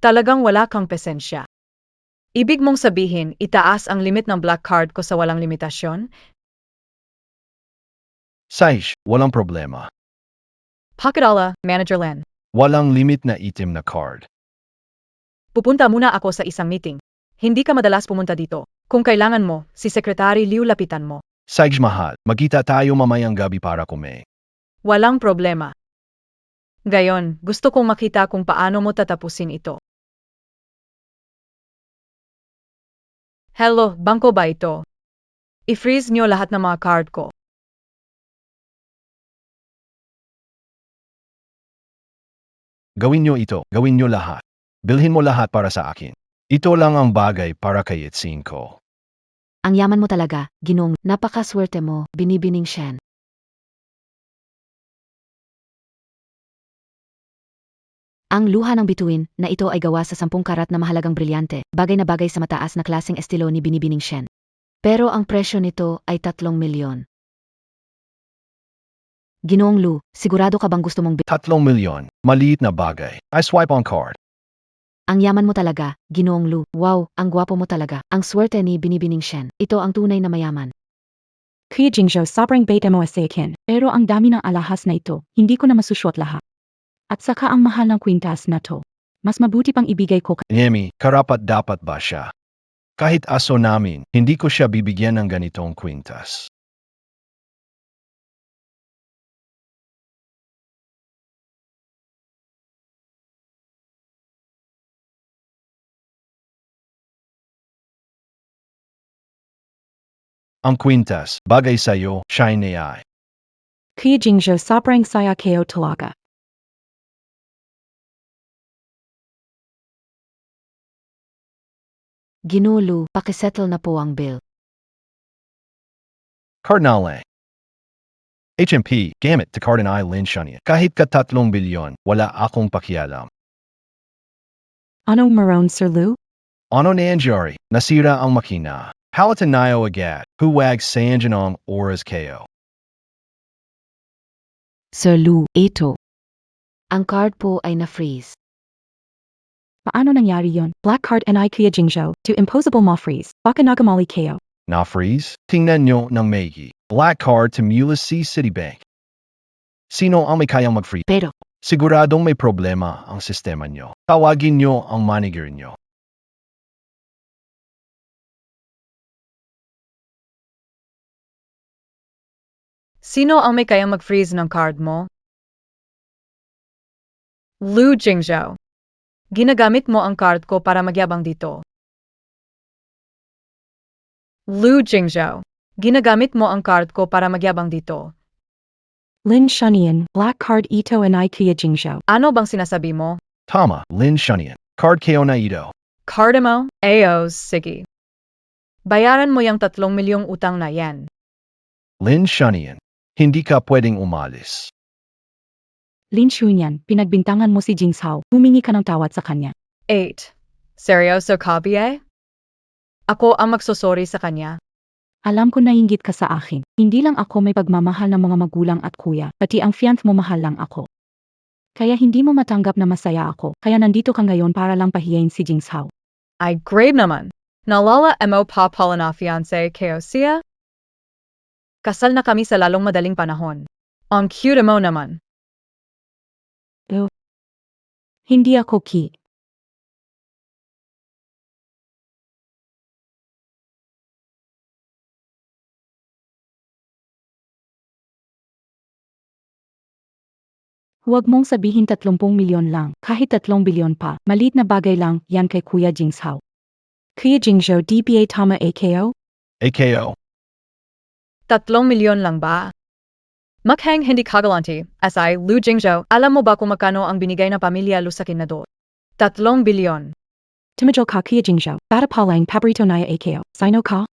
Talagang wala kang pasensya. Ibig mong sabihin, itaas ang limit ng Black Card ko sa walang limitasyon? Saish, walang problema. Pakadala, Manager Len. Walang limit na item na card. Pupunta muna ako sa isang meeting. Hindi ka madalas pumunta dito. Kung kailangan mo, si Secretary Liu lapitan mo. Saish mahal, magkita tayo mamayang gabi para kume. Walang problema. Gayon, gusto kong makita kung paano mo tatapusin ito. Hello, bangko ba ito? I-freeze nyo lahat ng mga card ko. Gawin nyo ito, gawin nyo lahat. Bilhin mo lahat para sa akin. Ito lang ang bagay para kay Itsin ko. Ang yaman mo talaga, Ginong, napakaswerte mo, binibining Shen. Ang luha ng bituin na ito ay gawa sa 10 karat na mahalagang brilyante, bagay na bagay sa mataas na klaseng estilo ni binibining Shen. Pero ang presyo nito ay 3 milyon. Ginoong Lu, sigurado ka bang gusto mong 3 milyon, maliit na bagay. I swipe on card. Ang yaman mo talaga, Ginoong Lu. Wow, ang gwapo mo talaga. Ang swerte ni binibining Shen. Ito ang tunay na mayaman. Kuya Jingzhou, sobrang bait mo sa akin. Pero ang dami ng alahas na ito, hindi ko na masusuot lahat. At saka ang mahal ng kwintas na to. Mas mabuti pang ibigay ko Yemi, karapat dapat ba siya? Kahit aso namin, hindi ko siya bibigyan ng ganitong kwintas. Ang kwintas, bagay sa'yo, shine AI. Kuya Jingzhou, sobrang saya kayo talaga. Ginoo Lu, pakisettle na po ang bill. Cardinale. HMP, gamit, to Card and I Lin Shunian. Kahit ka 3 bilyon, wala akong pakialam. Ano maroon, Sir Lou? Ano nangyari? Nasira ang makina. Palatanayo agad. Huwag sayanjanong oras kayo. Sir Lou, ito. Ang card po ay na-freeze. Paano nangyari yon? Black card and I Kuya Jingzhou, to imposable mo freeze. Baka nagamali kayo. Na-freeze? Tingnan nyo ng maigi. Black card to Ulysses Citibank. Sino ang may kayang mag-freeze? Pero, Siguradong may problema ang sistema nyo. Tawagin nyo ang manager nyo. Sino ang may kayang mag-freeze ng card mo? Lu Jingzhou. Ginagamit mo ang card ko para magyabang dito. Lu Jingzhou. Ginagamit mo ang card ko para magyabang dito. Lin Shunian, black card ito and I Kuya Jingzhou. Ano bang sinasabi mo? Tama, Lin Shunian. Card kayo na ito. Card mo? Ayos, sige. Bayaran mo yung 3 milyong utang na yan. Lin Shunian. Hindi ka pwedeng umalis. Lin Shunian, pinagbintangan mo si Jingzhou. Humingi ka ng tawad sa kanya. 8. Seryoso ka, BA? Ako ang magsosorry sa kanya. Alam ko nainggit ka sa akin. Hindi lang ako may pagmamahal ng mga magulang at kuya, pati ang fiance mo mahal lang ako. Kaya hindi mo matanggap na masaya ako, kaya nandito ka ngayon para lang pahiyain si Jingzhou. Ay, grave naman. Nalala mo pa pala na fiancé kayo siya? Kasal na kami sa lalong madaling panahon. Ang cute mo naman. Hindi ako ki. Huwag mong sabihin 30 milyon lang, kahit 3 bilyon pa. Maliit na bagay lang, yan kay Kuya Jingzhou. Kuya Jingzhou, DBA tama AKO? AKO. 3 milyon lang ba? Makhang hindi kagalante, SI Lu Jingzhou, alam mo ba kung magkano ang binigay ng pamilya Lu sa kinador? 3 bilyon. Tumadyo ka Kuya Jingzhou, para palang paborito naya AKO. Sino ka?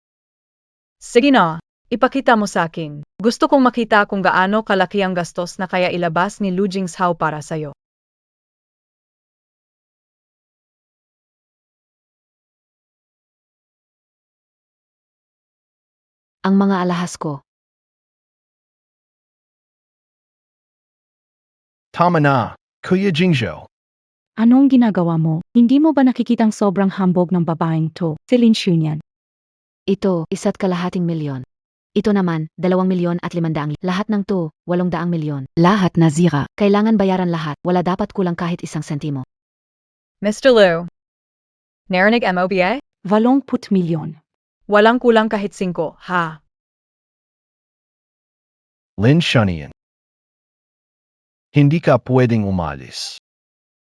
Sige na, ipakita mo sa akin. Gusto kong makita kung gaano kalaki ang gastos na kaya ilabas ni Lu Jingzhou para sa'yo. ang mga alahas ko. Tama na, Kuya Jingzhou. Anong ginagawa mo? Hindi mo ba nakikitang sobrang hambog ng babaeng to, si Lin Shunian? Ito, 1.5 milyon. Ito naman, 2 milyon at 500. Lahat ng to, 800 milyon. Lahat na zira. Kailangan bayaran lahat. Wala dapat kulang kahit 1 sentimo. Mr. Lu, narinig MOBA? 80 milyon. Walang kulang kahit 5, ha? Lin Shunian. Hindi ka pwedeng umalis.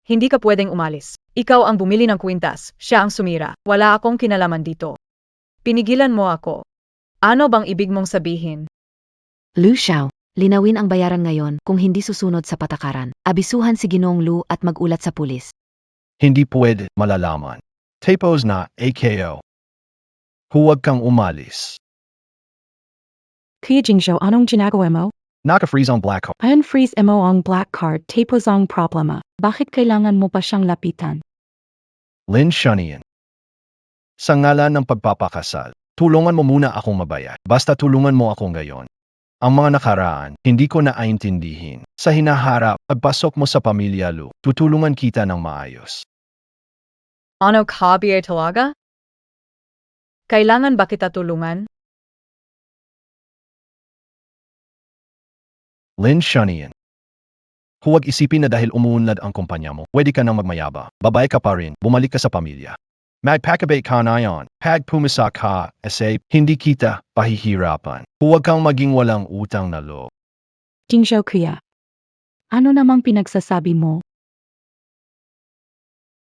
Hindi ka pwedeng umalis. Ikaw ang bumili ng kwintas, siya ang sumira. Wala akong kinalaman dito. Pinigilan mo ako. Ano bang ibig mong sabihin? Lu Xiao, linawin ang bayaran ngayon kung hindi susunod sa patakaran. Abisuhan si Ginoong Lu at magulat sa pulis. Hindi pwede malalaman. Tapos na, AKO. Huwag kang umalis. Kuya Jingzhou, anong ginagawa mo? Naka-freeze ang black card. Unfreeze mo ang black card, tapos ang problema. Bakit kailangan mo pa siyang lapitan? Lin Shunian. Sa ngalan ng pagpapakasal, tulungan mo muna akong mabayad. Basta tulungan mo ako ngayon. Ang mga nakaraan, hindi ko na aintindihin. Sa hinaharap, pagpasok mo sa pamilya Lu, tutulungan kita ng maayos. Ano ka, BA talaga? Kailangan ba kita tulungan? Lin Shunian. Huwag isipin na dahil umuunlad ang kumpanya mo, pwede ka nang magmayaba. Babae ka pa rin, bumalik ka sa pamilya. Magpakabait ka na yon. Pag pumisa ka, hindi kita pahihirapan. Huwag kang maging walang utang na loob. Jingzhou kuya. Ano namang pinagsasabi mo?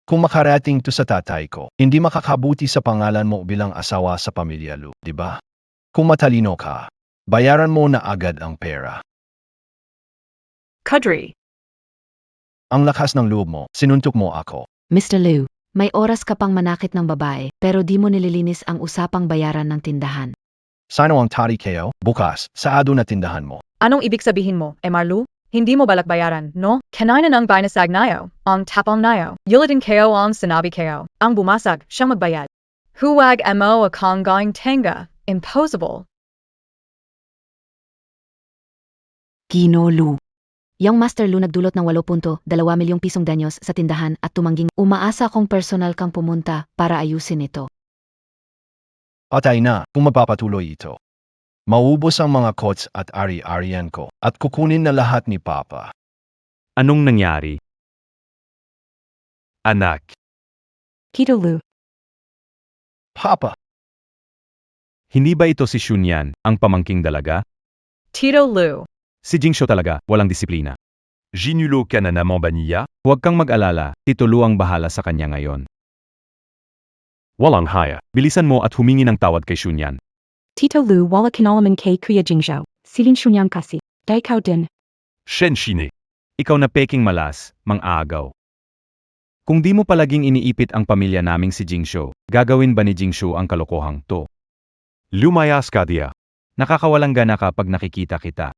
Kung makarating to sa tatay ko, hindi makakabuti sa pangalan mo bilang asawa sa pamilya Lu, di ba? Kung matalino ka, bayaran mo na agad ang pera. Kadri. Ang lakas ng loob mo, sinuntok mo ako. Mr. Lu, may oras ka pang manakit ng babae pero di mo nililinis ang usapang bayaran ng tindahan. Sino ang tari kayo? Bukas, saado na tindahan mo. Anong ibig sabihin mo, Marlu? Hindi mo balak bayaran, no? Kanina ng binasag nayo, ang tapang nayo. Yulitin kayo ang sinabi kayo. Ang bumasag, siyang magbayad. Huwag mo akong gawing tenga. Impossible. Gino Lu. Yung Master Lu nagdulot ng 8.2 milyong pisong danyos sa tindahan at tumangging umaasa kong personal kang pumunta para ayusin ito. Patay na kung magpapatuloy ito. Maubos ang mga coats at ari-arian ko at kukunin na lahat ni Papa. Anong nangyari? Anak, Tito Lu, Papa, hindi ba ito si Shunyan, ang pamangking dalaga? Tito Lu. Si Jingsho talaga, walang disiplina. Ginulo ka na naman ba niya? Huwag kang mag-alala, Tito Lu ang bahala sa kanya ngayon. Walang haya. Bilisan mo at humingi ng tawad kay Shunyan. Tito Lu wala kinalaman kay Kuya Jingzhou. Silin Shunyang kasi. Daikaw din. Shen Shine. Ikaw na peking malas, mang-aagaw. Kung di mo palaging iniipit ang pamilya naming si Jingsho, gagawin ba ni Jingsho ang kalokohang to? Lumayas ka diya. Nakakawalang gana kapag nakikita kita.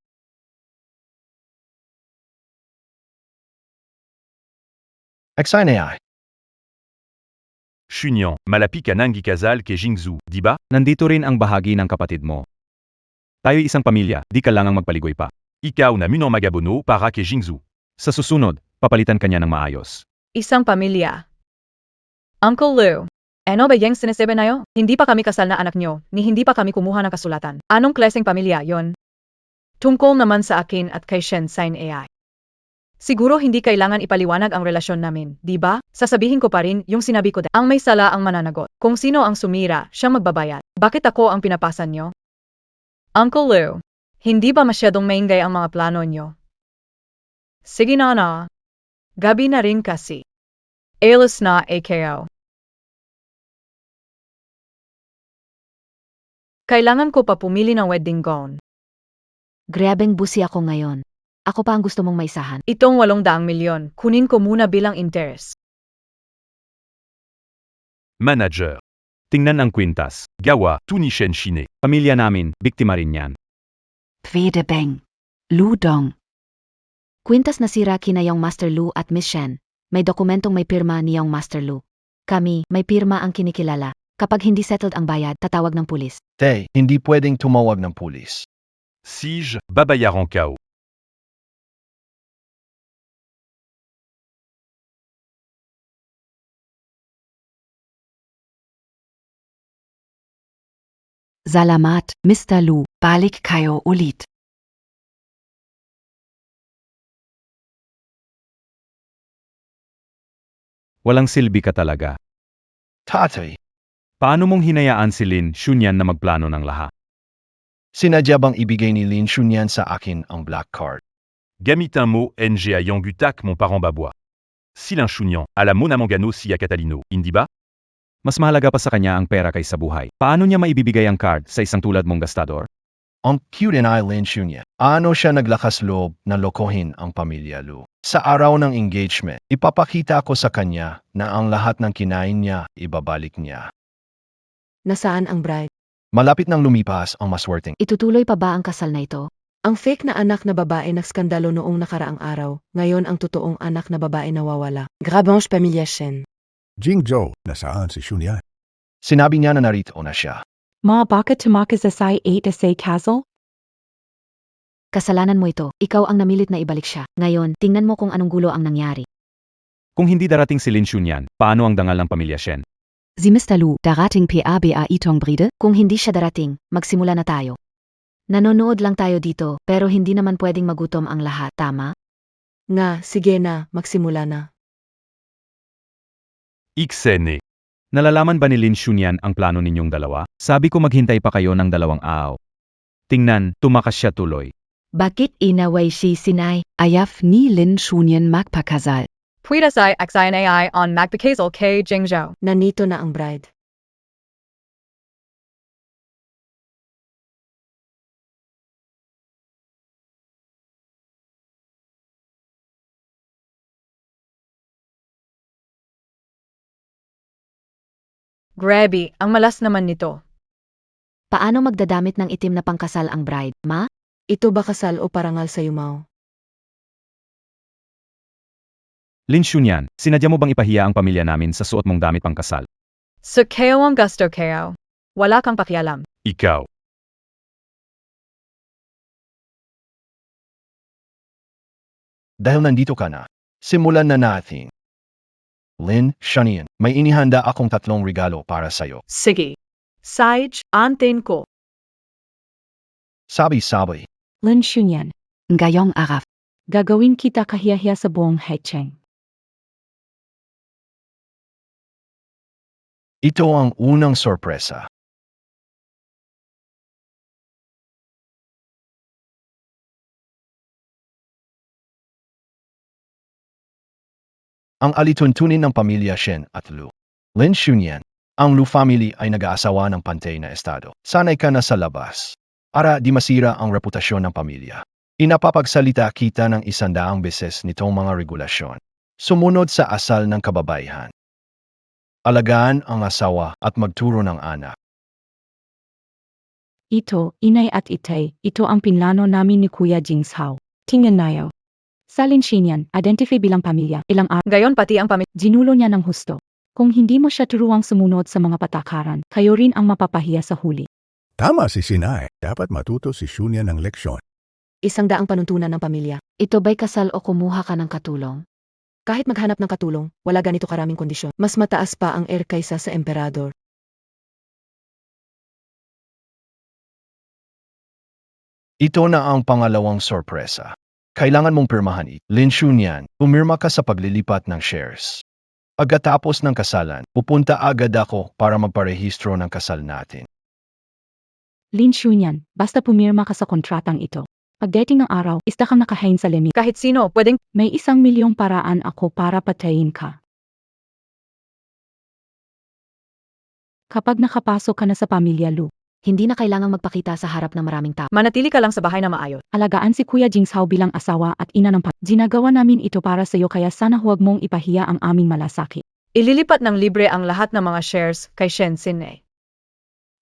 Exinei. Shunyan, malapi ka nang gikazal kay Jingzhu, di ba? Nandito rin ang bahagi ng kapatid mo. Tayo'y isang pamilya, di ka lang ang magpaligoy pa. Ikaw na minong magabono para kay Jingzhu. Sa susunod, papalitan ka niya ng maayos. Isang pamilya. Uncle Lu. Ano ba yung sinasabi nayo? Hindi pa kami kasal na anak nyo, ni hindi pa kami kumuha ng kasulatan. Anong klaseng pamilya yon? Tungkol naman sa akin at kay Shen Sign AI. Siguro hindi kailangan ipaliwanag ang relasyon namin, di ba? Sasabihin ko pa rin yung sinabi ko ang may sala ang mananagot. Kung sino ang sumira, siyang magbabayad. Bakit ako ang pinapasan nyo? Uncle Lu, hindi ba masyadong maingay ang mga plano nyo? Sige na. Gabi na rin kasi. Alis na AKO. Kailangan ko pa pumili ng wedding gown. Grabeng busi ako ngayon. Ako pa ang gusto mong maisahan. Itong 800 milyon, kunin ko muna bilang interest. Manager. Tingnan ang kwintas. Gawa, tu ni Shen Shine. Pamilya namin, biktima rin yan. Pwede Beng. Lu Dong. Kwintas na sira kina yung Master Lu at Miss Shen. May dokumentong may pirma ni yung Master Lu. Kami, may pirma ang kinikilala. Kapag hindi settled ang bayad, tatawag ng pulis. Te, hindi pwedeng tumawag ng pulis. Sige, babayaran kao. Salamat, Mr. Lu. Balik kayo ulit. Walang silbi ka talaga. Tatay, Paano mong hinayaan si Lin Shunyan na magplano ng lahat? sinadya bang ibigay ni Lin Shunyan sa akin ang black card? Gamitin mo NGA Yangutak mon parent babwa. Silin Shunyan, ala Mona Mangano siya Catalino, hindi ba? Mas mahalaga pa sa kanya ang pera kaysa buhay. Paano niya maibibigay ang card sa isang tulad mong gastador? Ang cute and Lin Shunyan. Ano siya naglakas loob na lokohin ang pamilya Lu? Sa araw ng engagement, ipapakita ko sa kanya na ang lahat ng kinain niya, ibabalik niya. Nasaan ang bride? Malapit nang lumipas ang maswerteng. Itutuloy pa ba ang kasal na ito? Ang fake na anak na babae nagskandalo noong nakaraang araw, ngayon ang totoong anak na babae nawawala. Grabange Pamilya Shen. Jingzhou, nasaan si Shunyan? Sinabi niya na narito na siya. Ma bakit tumakas asay 8 asay castle? Kasalanan mo ito. Ikaw ang namilit na ibalik siya. Ngayon, tingnan mo kung anong gulo ang nangyari. Kung hindi darating si Lin Shunyan, paano ang dangal ng pamilya Shen? Si Mr. Lu, darating PABA itong bride? Kung hindi siya darating, magsimula na tayo. Nanonood lang tayo dito, pero hindi naman pwedeng magutom ang lahat, tama? Nga, sige na, magsimula na. Ixene. Nalalaman ba ni Lin Shunyan ang plano ninyong dalawa? Sabi ko maghintay pa kayo ng 2 araw. Tingnan, tumakas siya tuloy. Bakit inaway si Sinay? Ayaf ni Lin Shunyan magpakasal. Puidasay XINAI on Magpakazal K Jingzhou. Nanito na ang bride. Grabe, ang malas naman nito. Paano magdadamit ng itim na pangkasal ang bride, ma? Ito ba kasal o parangal sa Yumao? Lin Shunyan, sinadya mo bang ipahiya ang pamilya namin sa suot mong damit pangkasal? Sa kayo ang gusto kayo. Wala kang pakialam. Ikaw. Dahil nandito ka na, simulan na natin. Lin Shunian, may inihanda akong 3 regalo para sa'yo. Sige. Sage, antin ko. Sabi-sabi, Lin Shunyan, Ngayong araw. gagawin kita kahiyahiya sa buong Hecheng. ito ang unang sorpresa. Ang alituntunin ng pamilya Shen at Lu. Lin Shunyan, ang Lu family ay nag-aasawa ng pantay na estado. Sanay ka na sa labas. Para di masira ang reputasyon ng pamilya. Inapapagsalita kita ng 100 beses nitong mga regulasyon. Sumunod sa asal ng kababaihan. Alagaan ang asawa at magturo ng anak. Ito, inay at itay, ito ang pinlano namin ni Kuya Jingshao. Tingnan nayo. Sa Lin Shunyan, identify bilang pamilya, ilang araw, Gayon pati ang pamilya. ginulo niya ng husto. Kung hindi mo siya turuang sumunod sa mga patakaran, kayo rin ang mapapahiya sa huli. Tama si Sinay. Dapat matuto si Shunya ng leksyon. 100 panuntunan ng pamilya. Ito ba'y kasal o kumuha ka ng katulong? Kahit maghanap ng katulong, wala ganito karaming kondisyon. Mas mataas pa ang heir kaysa sa emperador. Ito na ang pangalawang sorpresa. Kailangan mong pirmahan ito. Lin Shunyan, pumirma ka sa paglilipat ng shares. Pagkatapos ng kasalan, pupunta agad ako para magparehistro ng kasal natin. Lin Shunyan, basta pumirma ka sa kontratang ito. Pagdating ng araw, isa kang nakahain sa lemig. Kahit sino, pwedeng May 1 milyong paraan ako para patayin ka. Kapag nakapasok ka na sa pamilya Lu, Hindi na kailangang magpakita sa harap ng maraming tao. manatili ka lang sa bahay na maayos. alagaan si Kuya Jingshao bilang asawa at ina ng Ginagawa namin ito para sa iyo kaya sana huwag mong ipahiya ang aming malasakit. Ililipat ng libre ang lahat ng mga shares kay Shen Sinay.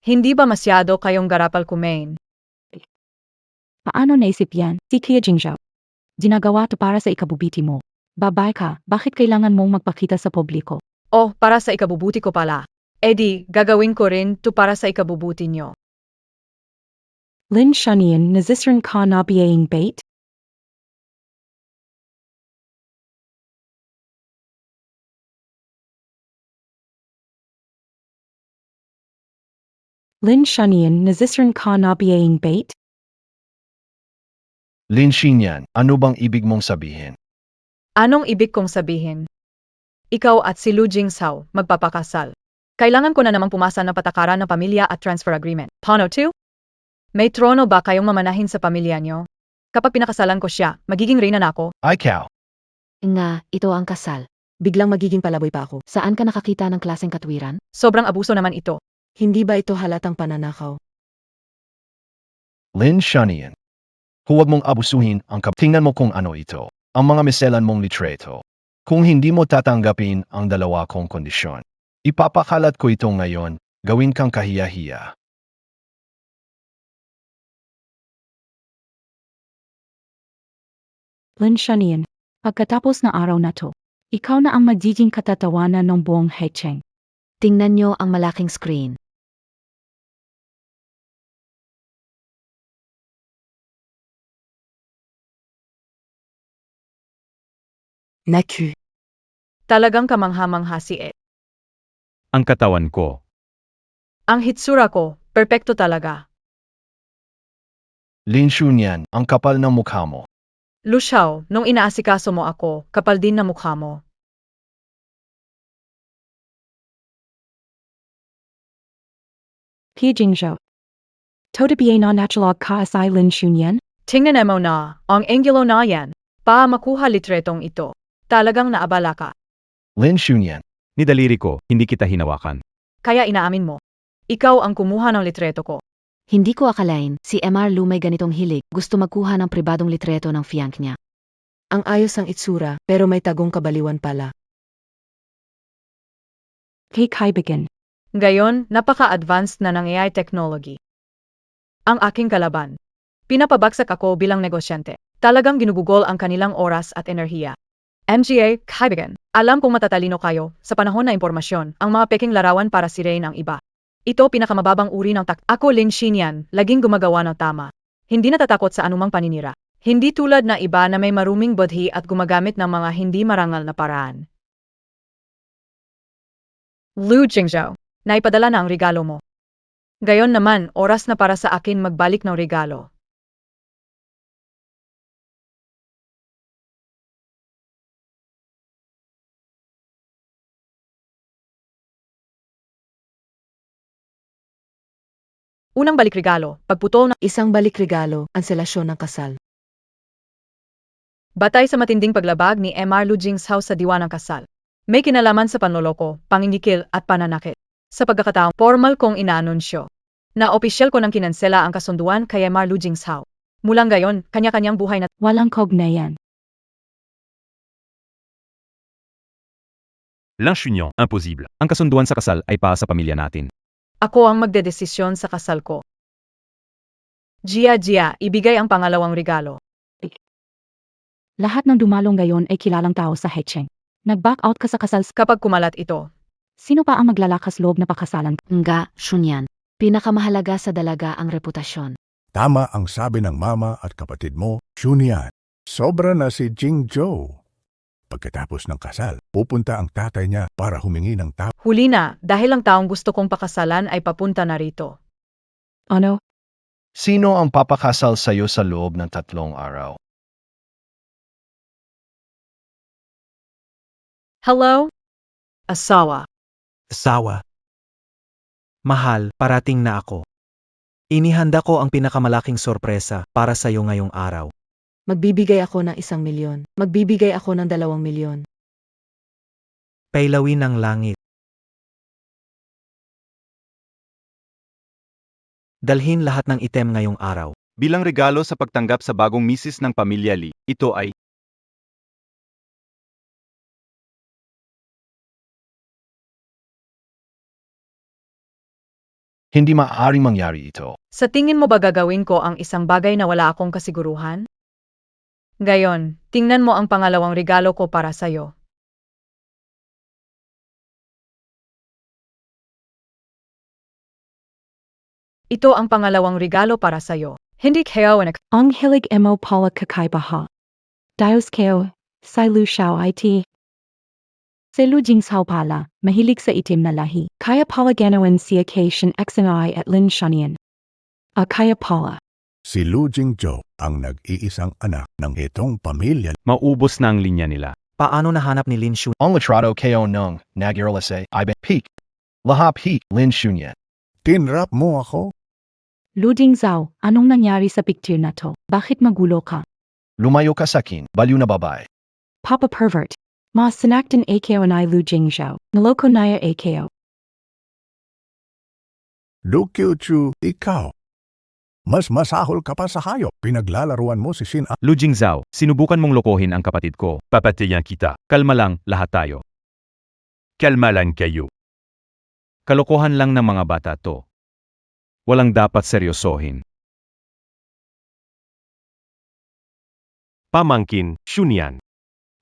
Hindi ba masyado kayong garapal kumain? Paano naisip yan, si Kuya Jingshao? Ginagawa to para sa ikabubuti mo. Babae ka, bakit kailangan mong magpakita sa publiko? Oh, para sa ikabubuti ko pala. Di, gagawin ko rin to para sa ikabubuti nyo. Lin Shunyan, nazisran ka na biyayang bait? Lin Shunyan, nazisran ka na biyayang bait? Lin Shunyan, ano bang ibig mong sabihin? Anong ibig kong sabihin? Ikaw at si Lu Jingshao, magpapakasal. Kailangan ko na namang pumasa ng patakaran ng pamilya at transfer agreement. Paano 2? May trono ba kayong mamanahin sa pamilya nyo? Kapag pinakasalan ko siya, magiging reyna na ako. Ay cow. Nga, ito ang kasal. Biglang magiging palaboy pa ako. Saan ka nakakita ng klaseng katwiran? Sobrang abuso naman ito. Hindi ba ito halatang pananakaw? Lin Shunyan. Huwag mong abusuhin ang tingnan mo kung ano ito. Ang mga meselan mong litreto. Kung hindi mo tatanggapin ang dalawa kong kondisyon, ipapakalat ko ito ngayon, gawin kang kahiya-hiya. Lin Shunyan, pagkatapos na araw na to, ikaw na ang magiging katatawanan ng buong Hecheng. Tingnan nyo ang malaking screen. Naku. Talagang kamangha-mangha si Ed. Ang katawan ko. Ang hitsura ko, perpekto talaga. Lin Shunyan, ang kapal ng mukha mo. Lu Xiao, nung inaasikaso mo ako, kapal din na mukha mo. Kuya Jingshao. Toda biyay na naturalog ka asay Lin Shunyan? Tingnan mo na, ang angulo na yan. Pa makuha litretong ito. Talagang naabala ka. Lin Shunyan, Ni daliri ko, hindi kita hinawakan. Kaya inaamin mo. Ikaw ang kumuha ng litreto ko. Hindi ko akalain, si MR Lu may ganitong hilig, gusto magkuha ng pribadong litreto ng fianc niya. Ang ayos ang itsura, pero may tagong kabaliwan pala. Kay kaibigan. Ngayon, napaka-advanced na ng AI technology. Ang aking kalaban. Pinapabagsak ako bilang negosyante. Talagang ginugugol ang kanilang oras at enerhiya. MGA, kaibigan, alam kong matatalino kayo, sa panahon na impormasyon, ang mga peking larawan para sirain ang iba. Ito pinakamababang uri ng Ako Lin Xinyan, laging gumagawa ng tama. Hindi natatakot sa anumang paninira. Hindi tulad na iba na may maruming budhi at gumagamit ng mga hindi marangal na paraan. Lu Jingzhou, naipadala na ang regalo mo. Gayon naman, oras na para sa akin magbalik ng regalo. Unang balik regalo, pagputol ng Isang balik regalo, ang selasyon ng kasal. batay sa matinding paglabag ni MR Lu Jingzhou sa diwa ng kasal. May kinalaman sa panloloko, pangingikil at pananakit. Sa pagkakataong formal kong inaanunsyo na opisyal ko nang kinansela ang kasunduan kay MR Lu Jingzhou. Mulang gayon, kanya-kanyang buhay na Walang kaugnayan. L'inchunion, impossible. Ang kasunduan sa kasal ay para sa pamilya natin. ako ang magdedesisyon sa kasal ko. Jia, ibigay ang pangalawang regalo. Lahat ng dumalong gayon ay kilalang tao sa Hecheng. Nag-back out ka sa kasal. Kapag kumalat ito, Sino pa ang maglalakas loob na pakasalan? Nga, Shunyan. Pinakamahalaga sa dalaga ang reputasyon. Tama ang sabi ng mama at kapatid mo, Shunyan. Sobra na si Jingzhou. Pagkatapos ng kasal, pupunta ang tatay niya para humingi ng tawad. huli na, dahil ang taong gusto kong pakasalan ay papunta na rito. Ano? Sino ang papakasal sa'yo sa loob ng 3 araw? Hello? Asawa. Asawa. Mahal, parating na ako. Inihanda ko ang pinakamalaking sorpresa para sa'yo ngayong araw. Magbibigay ako ng 1 milyon. Magbibigay ako ng 2 milyon. Pailawin ng langit. Dalhin lahat ng item ngayong araw. Bilang regalo sa pagtanggap sa bagong misis ng pamilya Lee, ito ay Hindi maaaring mangyari ito. Sa tingin mo ba gagawin ko ang isang bagay na wala akong kasiguruhan? Gayon, tingnan mo ang pangalawang regalo ko para sa'yo. Ito ang pangalawang regalo para sa'yo. Hindi kayo Ang hilig mo pala kakaibaha. Dios kayo, sa Lu Xiao IT. Si Lu Jingzhou pala, mahilig sa itim na lahi. Kaya pala ganawan siya kay Shen Xinai at Lin Shanian. Kaya pala. Si Lu Jingzhou ang nag-iisang anak ng itong pamilya. maubos na ang linya nila. Paano nahanap ni Lin Shun? Ang litrato kayo nung nag-iralase ay peak. Lahap peak Lin Shunyan. Tinrap mo ako? Lu Jingzhou, anong nangyari sa picture na to? Bakit magulo ka? Lumayo ka sa akin, baliw na babae. Papa pervert. Ma sinaktan AKO and I Lu Jingzhou. Naloko naya AKO. Lu Qiuchu, ikaw. Mas masahol ka pa sa hayop. Pinaglalaruan mo si Xin A. Lu Jingzhou, sinubukan mong lokohin ang kapatid ko. Papateyan kita. Kalma lang, lahat tayo. Calma lang kayo. Kalokohan lang ng mga bata to. Walang dapat seryosohin. Pamangkin, Shunyan.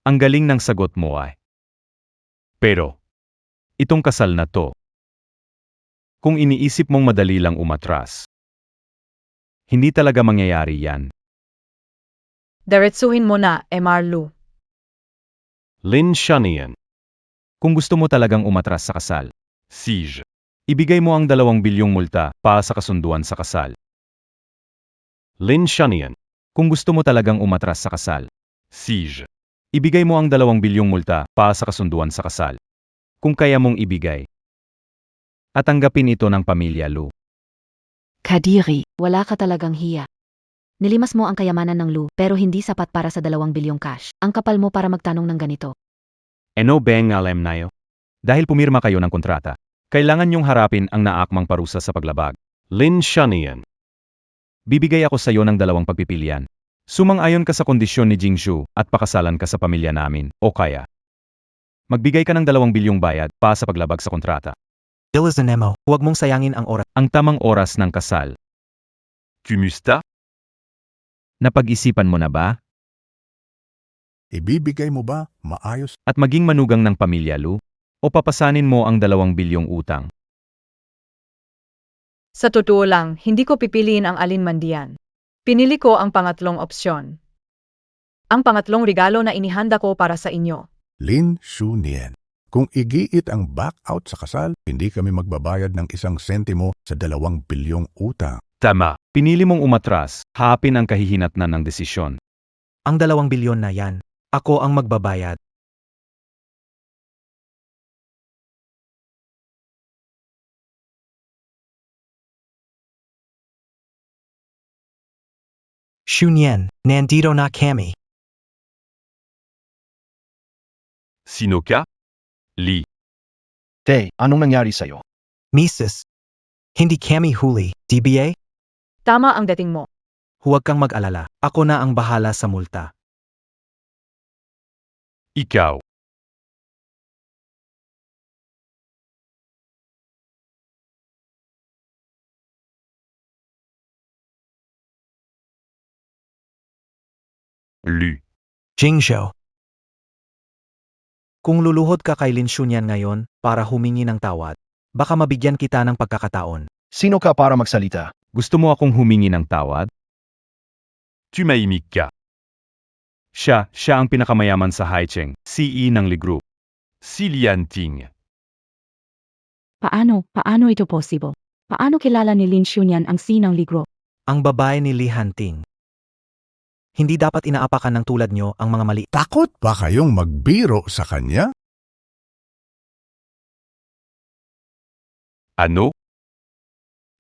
Ang galing ng sagot mo ay. Pero, itong kasal na to, kung iniisip mong madali lang umatras, hindi talaga mangyayari yan. Diretsuhin mo na, MR Lu. Lin Shanian. Kung gusto mo talagang umatras sa kasal, Sige. ibigay mo ang 2 bilyong multa para sa kasunduan sa kasal. Lin Shanian. Kung gusto mo talagang umatras sa kasal, Sige. ibigay mo ang 2 bilyong multa para sa kasunduan sa kasal. Kung kaya mong ibigay. At tanggapin ito ng pamilya Lu. Kadiri. Wala ka talagang hiya. Nilimas mo ang kayamanan ng Lu, pero hindi sapat para sa 2 bilyong cash. Ang kapal mo para magtanong ng ganito. Eno beng alam nayo? Dahil pumirma kayo ng kontrata, kailangan niyong harapin ang naakmang parusa sa paglabag. Lin Shanian. Bibigay ako sa iyo ng 2 pagpipilian. Sumang-ayon ka sa kondisyon ni Jingzhou at pakasalan ka sa pamilya namin, o kaya magbigay ka ng 2 bilyong bayad para sa paglabag sa kontrata. Ilizanemo, huwag mong sayangin ang oras. Ang tamang oras ng kasal. Kumusta? Napag-isipan mo na ba? Ibibigay mo ba maayos? At maging manugang ng pamilya, Lou? O papasanin mo ang 2 bilyong utang? Sa totoo lang, hindi ko pipiliin ang alinman diyan. Pinili ko ang pangatlong opsyon. Ang pangatlong regalo na inihanda ko para sa inyo. Lin Shunien. Kung igiit ang back-out sa kasal, hindi kami magbabayad ng 1 sentimo sa 2 bilyong utang. Tama. Pinili mong umatras, haapin ang kahihinatnan ng desisyon. Ang 2 bilyon na yan, ako ang magbabayad. Shunyen, nandito na kami. Sino ka? Li. Tay, anong nangyari sa'yo? Mrs. Hindi kami huli, DBA? Tama ang dating mo. Huwag kang mag-alala, ako na ang bahala sa multa. Ikaw. Lu. Jingzhou. Kung luluhod ka kay Lin Shunyan ngayon para humingi ng tawad, baka mabigyan kita ng pagkakataon. Sino ka para magsalita? Gusto mo akong humingi ng tawad? Tu m'as imité ka. Siya ang pinakamayaman sa Haicheng, CE ng Li Group. Si Lian Ting. Paano ito possible? Paano kilala ni Lin Shunyan ang sinang ligro? Ang babae ni Li Hanting. Hindi dapat inaapakan ng tulad nyo ang mga mali. Takot ba kayong magbiro sa kanya? Ano?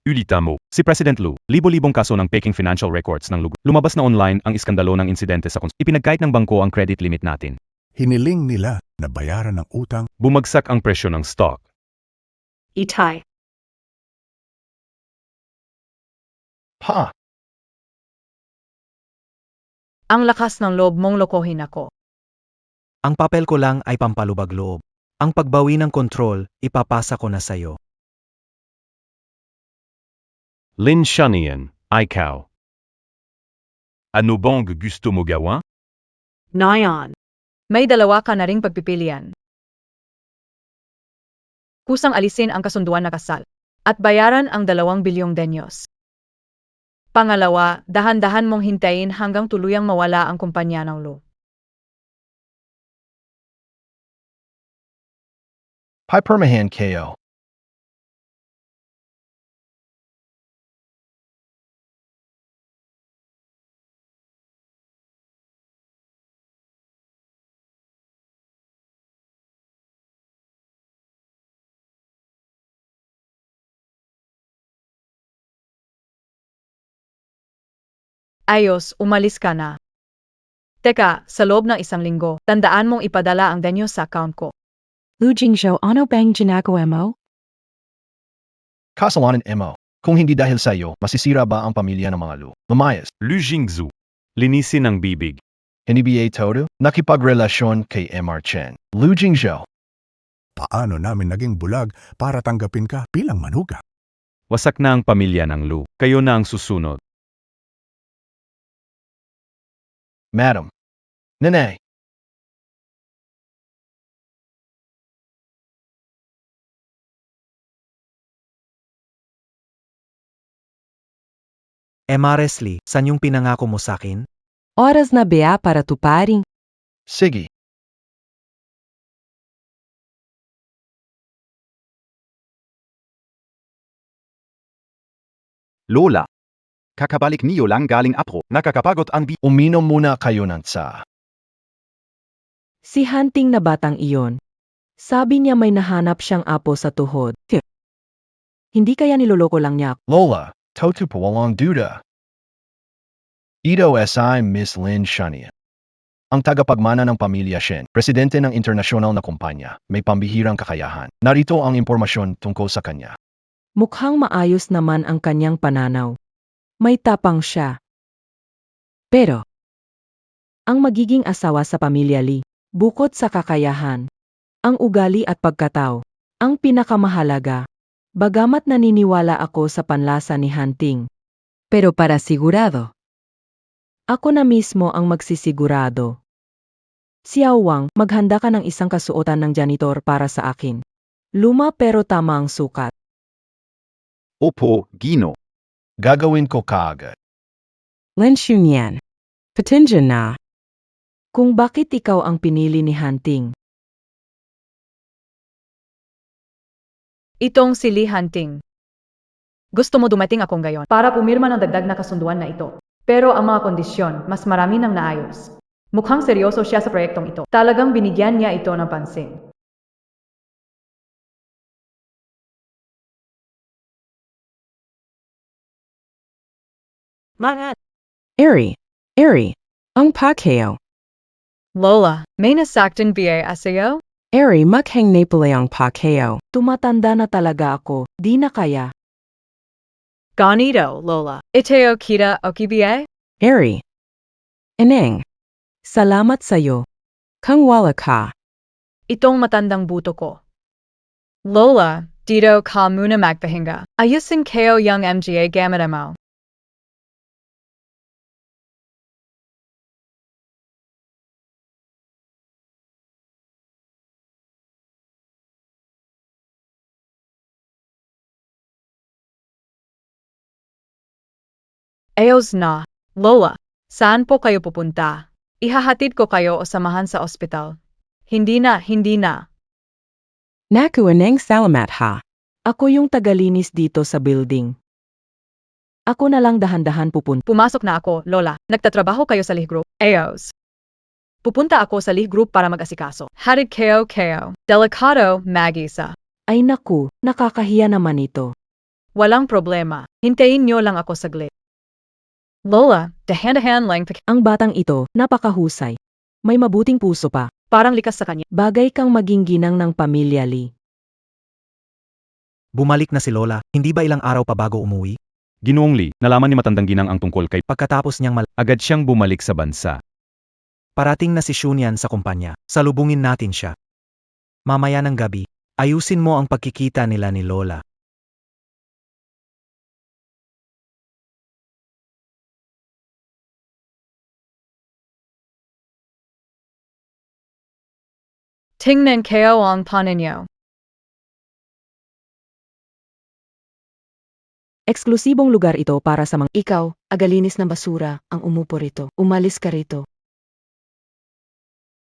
Ulitin mo. Si President Lu, libo-libong kaso ng peking financial records ng Lu. Lumabas na online ang iskandalo ng insidente sa ipinagkait ng bangko ang credit limit natin. Hiniling nila na bayaran ng utang. Bumagsak ang presyo ng stock. Itay. Ha? Ang lakas ng loob mong lokohin ako. Ang papel ko lang ay pampalubag loob. Ang pagbawi ng kontrol, ipapasa ko na sayo. Lin Shunian, ikaw. Ano bang gusto mo gawin? Nayan. May dalawa ka na ring pagpipilian. Kusang alisin ang kasunduan na kasal at bayaran ang 2 bilyong denyos. Pangalawa, dahan-dahan mong hintayin hanggang tuluyang mawala ang kumpanya ng Lu. Pipermahan KO. Ayos, umalis ka na. Teka, sa loob ng 1 linggo, tandaan mong ipadala ang denyos sa account ko. Lu Jingzhou, ano bang ginagawa mo? Kasalanan mo. Kung hindi dahil sa'yo, masisira ba ang pamilya ng mga Lu? Lumayas. Lu Jingzhu. Linisin ang bibig. NBA todo? Nakipagrelasyon kay MR Chen. Lu Jingzhou. Paano namin naging bulag para tanggapin ka bilang manuga? Wasak na ang pamilya ng Lu. Kayo na ang susunod. Madam. Nene. Lee, san yung pinangako mo sakin? Oras na ba para tuparin? Sige. Lola. Kakabalik niyo lang galing apro. Nakakapagod ang Uminom muna kayo ng tsa. Si Hunting na batang iyon. Sabi niya may nahanap siyang apo sa tuhod. Hindi kaya niloloko lang niya? Lola, totu po walang duda. Ito si Miss Lin Shunian. Ang tagapagmana ng pamilya Shen, presidente ng internasyonal na kumpanya, may pambihirang kakayahan. Narito ang impormasyon tungkol sa kanya. Mukhang maayos naman ang kanyang pananaw. May tapang siya. Pero, ang magiging asawa sa pamilya Li, bukod sa kakayahan, ang ugali at pagkatao, ang pinakamahalaga. Bagamat naniniwala ako sa panlasa ni Hunting. Pero para sigurado, Ako na mismo ang magsisigurado. Xiao Wang, maghanda ka ng isang kasuotan ng janitor para sa akin. Luma pero tama ang sukat. Opo, Gino. Gagawin ko kaagad. Lin Xunyan. Patinjan na. Kung bakit ikaw ang pinili ni Hunting. Itong si Lee Hunting. Gusto mo dumating akong gayon para pumirma ng dagdag na kasunduan na ito. Pero ang mga kondisyon, mas marami nang naayos. Mukhang seryoso siya sa proyektong ito. Talagang binigyan niya ito ng pansin. Mangat. Eri. Ang pakeo. Lola, may nasaktan ba sa'yo? Eri, maghang napole ang pakeo. Tumatanda na talaga ako, di na kaya. Ganito, Lola. Iteo kita okay ba? Eri. Ineng. Salamat sa'yo. Kung wala ka. Itong matandang buto ko. Lola, dito ka muna magpahinga. Ayusin kayo yung MGA gamit mo. Ayos na. Lola, saan po kayo pupunta? Ihahatid ko kayo o samahan sa ospital. Hindi na. Naku ineng salamat ha. Ako yung tagalinis dito sa building. Ako na lang dahan-dahan pupunta. Pumasok na ako, Lola. Nagtatrabaho kayo sa Lee Group. Ayos. Pupunta ako sa Lee Group para mag-asikaso. Hatid kayo. Delikado, mag-isa. Ay naku, nakakahiya naman ito. Walang problema. Hintayin niyo lang ako saglit. Lola, dahan-dahan lang. Ang batang ito, napakahusay. May mabuting puso pa. Parang likas sa kanya. Bagay kang maging ginang ng pamilya Lee. Bumalik na si Lola, hindi ba ilang araw pa bago umuwi? Ginoong Lee, nalaman ni matandang ginang ang tungkol kay Pagkatapos niyang agad siyang bumalik sa bansa. parating na si Shunyan sa kumpanya, salubungin natin siya. Mamaya ng gabi, ayusin mo ang pagkikita nila ni Lola. Tingnan kayo ang paninyo. Eksklusibong lugar ito para sa mga ikaw, agalinis ng basura, ang umupo rito. Umalis ka rito.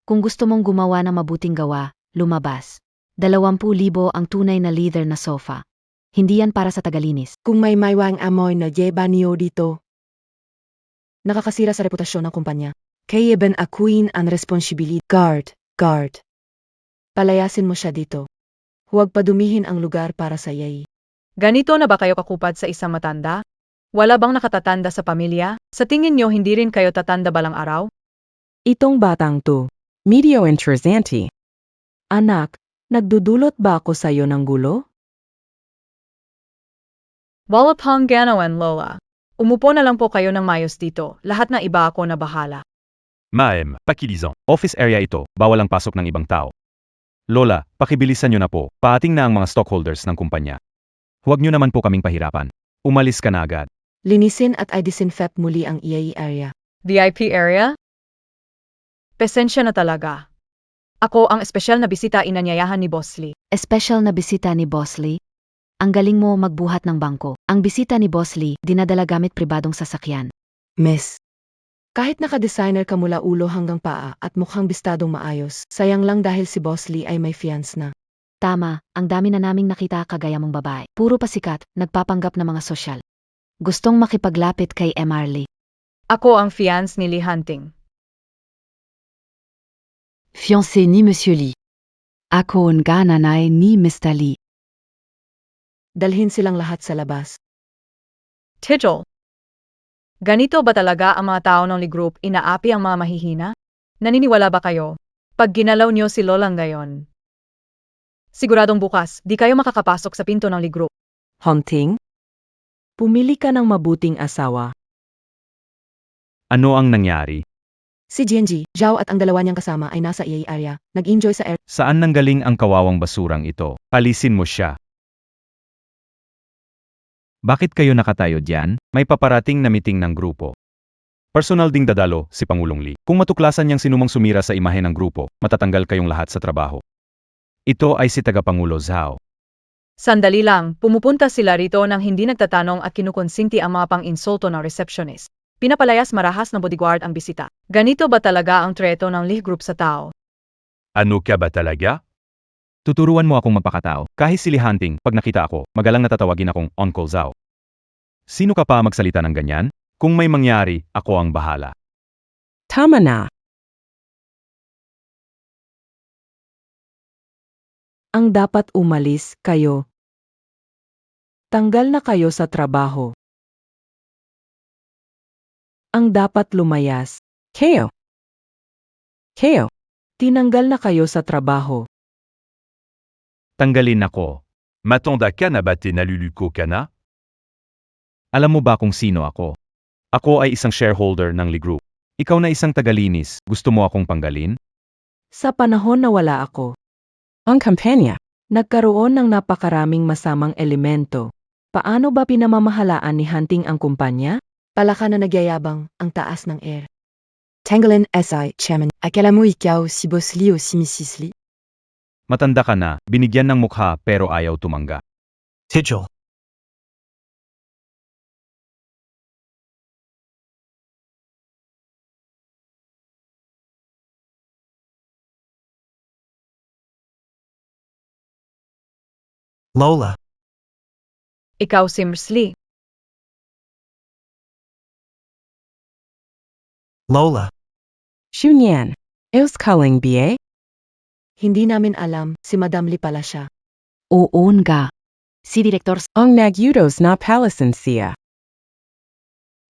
Kung gusto mong gumawa ng mabuting gawa, lumabas. 20,000 ang tunay na leather na sofa. Hindi yan para sa tagalinis. Kung may maywang amoy na jeba niyo dito, nakakasira sa reputasyon ng kumpanya. Kaya ben akuin ang responsibilidad. Guard. Palayasin mo siya dito. Huwag padumihin ang lugar para sa yay. Ganito na ba kayo kakupad sa isang matanda? Wala bang nakatatanda sa pamilya? Sa tingin nyo hindi rin kayo tatanda balang araw? Itong batang to, medio interesante. Anak, nagdudulot ba ako sa'yo ng gulo? Wala pang ganawan, Lola. Umupo na lang po kayo ng mayos dito. Lahat na iba ako na bahala. Maem, pakilizan. Office area ito, bawal ang pasok ng ibang tao. Lola, pakibilisan niyo na po, paating na ang mga stockholders ng kumpanya. Huwag niyo naman po kaming pahirapan. Umalis ka na agad. Linisin at i-disinfect muli ang EA area. VIP area? Pasensya na talaga. Ako ang espesyal na bisita inanyayahan ni Boss Lee. Espesyal na bisita ni Boss Lee. Ang galing mo magbuhat ng bangko. Ang bisita ni Boss Lee, dinadala gamit pribadong sasakyan. Miss. Kahit naka-designer ka mula ulo hanggang paa at mukhang bistadong maayos, sayang lang dahil si Boss Lee ay may fiance na. Tama, ang dami na naming nakita kagaya mong babae. Puro pasikat, nagpapanggap na mga sosyal. Gustong makipaglapit kay MR Lee. Ako ang fiance ni Lee Hunting. Fiancé ni Monsieur Lee. Ako ang gananay ni Mr. Lee. Dalhin silang lahat sa labas. Tijol. Ganito ba talaga ang mga tao ng Lee Group inaapi ang mga mahihina? Naniniwala ba kayo? Pag ginalaw niyo si Lolang gayon. Siguradong bukas, di kayo makakapasok sa pinto ng Lee Group. Hunting? Pumili ka ng mabuting asawa. Ano ang nangyari? Si Jianji, Zhao at ang dalawa niyang kasama ay nasa EA area. Nag-enjoy sa air. Saan nanggaling ang kawawang basurang ito? Alisin mo siya. Bakit kayo nakatayo diyan? May paparating na meeting ng grupo. Personal ding dadalo si Pangulong Lee. Kung matuklasan niyang sinumang sumira sa imahe ng grupo, matatanggal kayong lahat sa trabaho. Ito ay si Tagapangulo Zhao. Sandali lang, pumupunta sila rito nang hindi nagtatanong at kinukonsinti ang mga pang-insulto ng receptionist. Pinapalayas marahas ng bodyguard ang bisita. Ganito ba talaga ang treto ng Lee Group sa tao? Ano ka ba talaga? Tuturuan mo akong magpakatao. Kahit si Lee Hunting, pag nakita ako, magalang natatawagin akong Uncle Zhao. Sino ka pa magsalita ng ganyan? Kung may mangyari, ako ang bahala. Tama na. Ang dapat umalis kayo. Tanggal na kayo sa trabaho. Ang dapat lumayas. Kayo. Kayo. Tinanggal na kayo sa trabaho. Tanggalin ako. Matanda kana bate naluluko kana? Alam mo ba kung sino ako? Ako ay isang shareholder ng Lee Group. Ikaw na isang tagalinis, gusto mo akong panggalin? Sa panahon na wala ako, ang kampanya, nagkaroon ng napakaraming masamang elemento. Paano ba pinamamahalaan ni Hunting ang kumpanya? Palaka na nagyayabang ang taas ng air. Tanggalin SI, Chairman. Akala mo ikaw si Boss Lee o si Mrs. Lee? Matanda ka na, binigyan ng mukha pero ayaw tumangga. Tigil. Lola. Ikaw si Ms. Lee. Lola. Shunyan. Eos calling BA? Hindi namin alam, si Madam Lee pala siya. Oo nga. Si Director Ang nagyudos na palasan siya.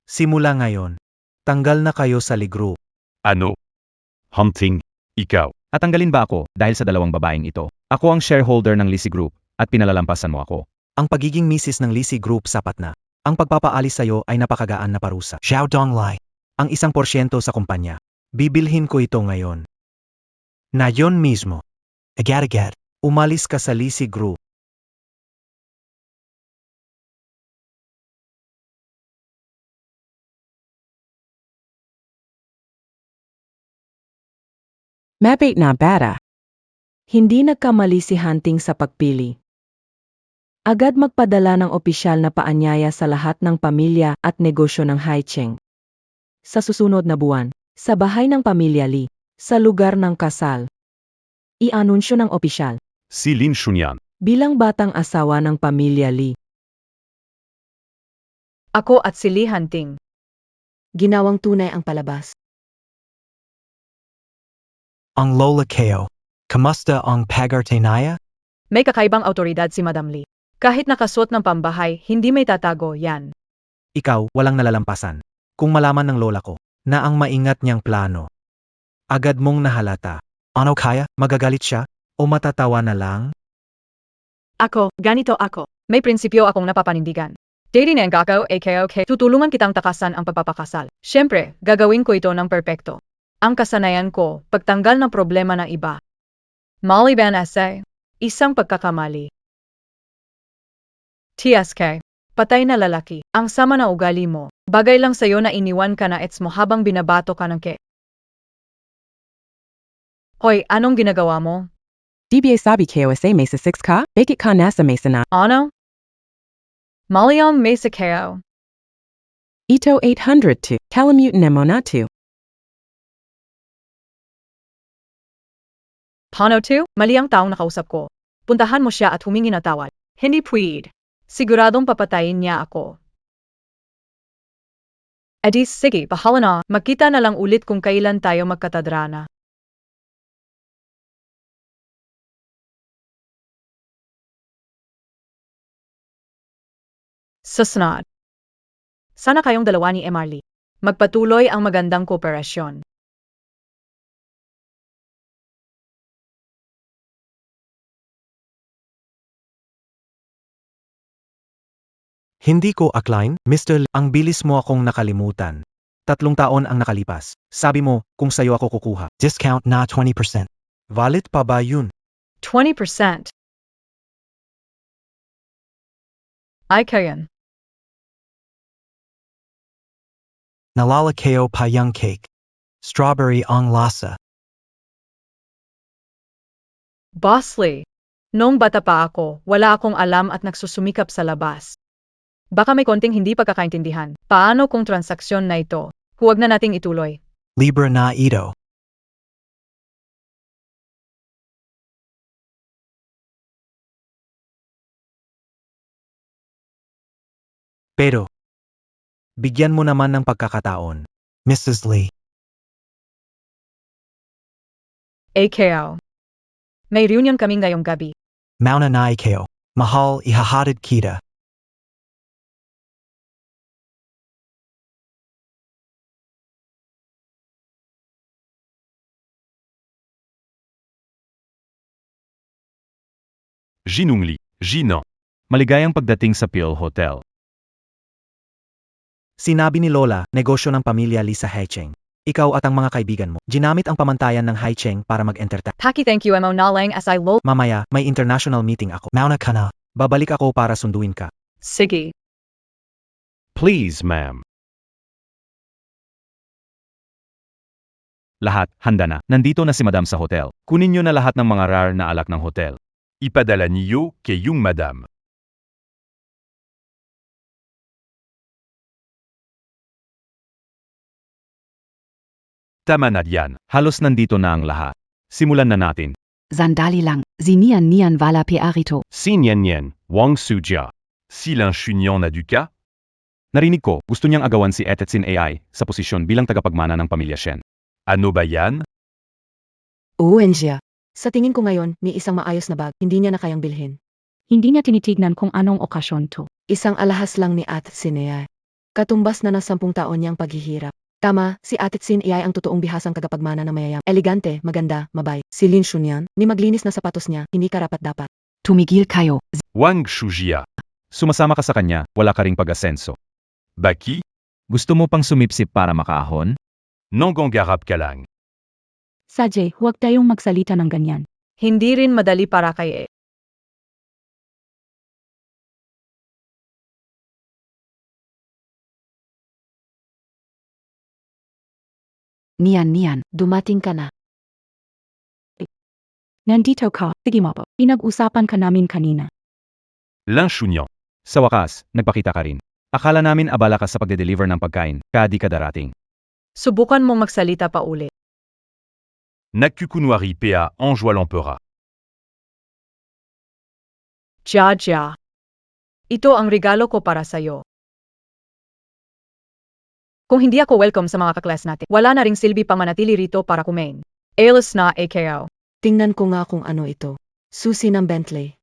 Simula ngayon, tanggal na kayo sa Lee Group. Ano? Hunting, ikaw. At tanggalin ba ako dahil sa dalawang babaeng ito? Ako ang shareholder ng Lee Group at pinalalampasan mo ako. Ang pagiging misis ng Lee Group sapat na. Ang pagpapaalis sa'yo ay napakagaan na parusa. Xiao Donglai. Ang 1% sa kumpanya. Bibilhin ko ito ngayon. Na yon mismo. Agad-agad. Umalis ka sa Lee Group. Mabait na bata. Hindi nagkamali si Hunting sa pagpili. Agad magpadala ng opisyal na paanyaya sa lahat ng pamilya at negosyo ng Haicheng. Sa susunod na buwan, sa bahay ng pamilya Lee, sa lugar ng kasal. I-anunsyo ng opisyal, Si Lin Shunyan. bilang batang asawa ng pamilya Lee. Ako at si Lee Hunting. Ginawang tunay ang palabas. Ang Lola Keo. Kamusta ang pagartenaya? May kakaibang autoridad si Madam Lee. Kahit nakasuot ng pambahay, hindi may tatago yan. Ikaw, walang nalalampasan. Kung malaman ng lola ko, na ang maingat niyang plano. Agad mong nahalata. Ano kaya, magagalit siya? O matatawa na lang? Ako, ganito ako. May prinsipyo akong napapanindigan. Dating ang gagaw, AKOK, tutulungan kitang takasan ang pagpapakasal. Siyempre, gagawin ko ito ng perpekto. Ang kasanayan ko, pagtanggal ng problema ng iba. Maliban essay, isang pagkakamali. TSK, patay na lalaki, ang sama na ugali mo. Bagay lang sa'yo na iniwan ka na ets mo habang binabato ka ng ke. Hoy, anong ginagawa mo? DBA sabi kayo sa mesa 6 ka? Bakit ka nasa mesa na? Ano? Malayang mesa kayo. Ito 802, Kalamutan na mo na 2. Paano to? Mali ang taong nakausap ko. Puntahan mo siya at humingi na tawad. Hindi pwede. Siguradong papatayin niya ako. Edi sige, bahala na. Magkita na lang ulit kung kailan tayo magkatadrana. Susunod. Sana kayong dalawa ni Emarly. Magpatuloy ang magandang kooperasyon. Hindi ko akalain, Mr. Lee, ang bilis mo akong nakalimutan. 3 taon ang nakalipas. Sabi mo, kung sa'yo ako kukuha. Discount na 20%. Valid pa ba yun? 20%. Ay kayan. Nalalakeo pa yung cake. Strawberry ang lasa. Boss Lee, noong bata pa ako, wala akong alam at nagsusumikap sa labas. Baka may konting hindi pagkakaintindihan. Paano kung transaksyon na ito? Huwag na nating ituloy. Libre na ito. Pero, bigyan mo naman ng pagkakataon, Mrs. Lee. AKO. May reunion kami ngayong gabi. Mauna na ikaw. Mahal, ihahatid kita. Jinungli, Jinan. Maligayang pagdating sa Peel Hotel. Sinabi ni Lola, negosyo ng pamilya Lee sa Haicheng. Ikaw at ang mga kaibigan mo, ginamit ang pamantayan ng Haicheng para mag-entertain. Taki thank you mo na lang as I lol. Mamaya, may international meeting ako. Mauna ka na. Babalik ako para sunduin ka. Sige. Please, ma'am. Lahat, handa na. Nandito na si Madam sa hotel. Kunin niyo na lahat ng mga rare na alak ng hotel. Ipadala niyo kay yung madam. Tama na yan. Halos nandito na ang lahat. Simulan na natin. Sandali lang, sinian nian vala pe arito. Si Nian Nian, Wang Sujia. Si Lin Chunyan na duka. Narinig ko, gusto niyang agawan si Etetsin AI sa posisyon bilang tagapagmana ng pamilya Shen. Ano ba yan? ONG. Sa tingin ko ngayon, may isang maayos na bag, hindi niya na kayang bilhin. Hindi niya tinitignan kung anong okasyon to. Isang alahas lang ni At Sinea. Katumbas na ng 10 taon niyang paghihirap. Tama, si Atit Sin ay ang totoong bihasang tagapagmana ng mayayam. Elegante, maganda, mabay. Si Lin Shunyan, ni maglinis na sapatos niya, hindi karapat-dapat. Tumigil kayo. Wang Shujia. Sumasama ka sa kanya, wala ka ring pag-asenso. Baki? Gusto mo pang sumipsip para makaahon? Nangonggarap ka lang. Sajay, huwag tayong magsalita ng ganyan. Hindi rin madali para kay Nian, dumating ka na. Nandito ka, sige mo po. Pinag-usapan ka namin kanina. Lin Chunyan. Sa wakas, nagpakita ka rin. Akala namin abala ka sa pagde-deliver ng pagkain, kaya di ka darating. Subukan mong magsalita pa uli. Nakukunwari pa Anjwa Lampera. Jaja. Ito ang regalo ko para sa'yo. Kung hindi ako welcome sa mga kaklas natin, wala na ring silbi pa manatili rito para kumain. Alis na AKO. Tingnan ko nga kung ano ito. Susi ng Bentley.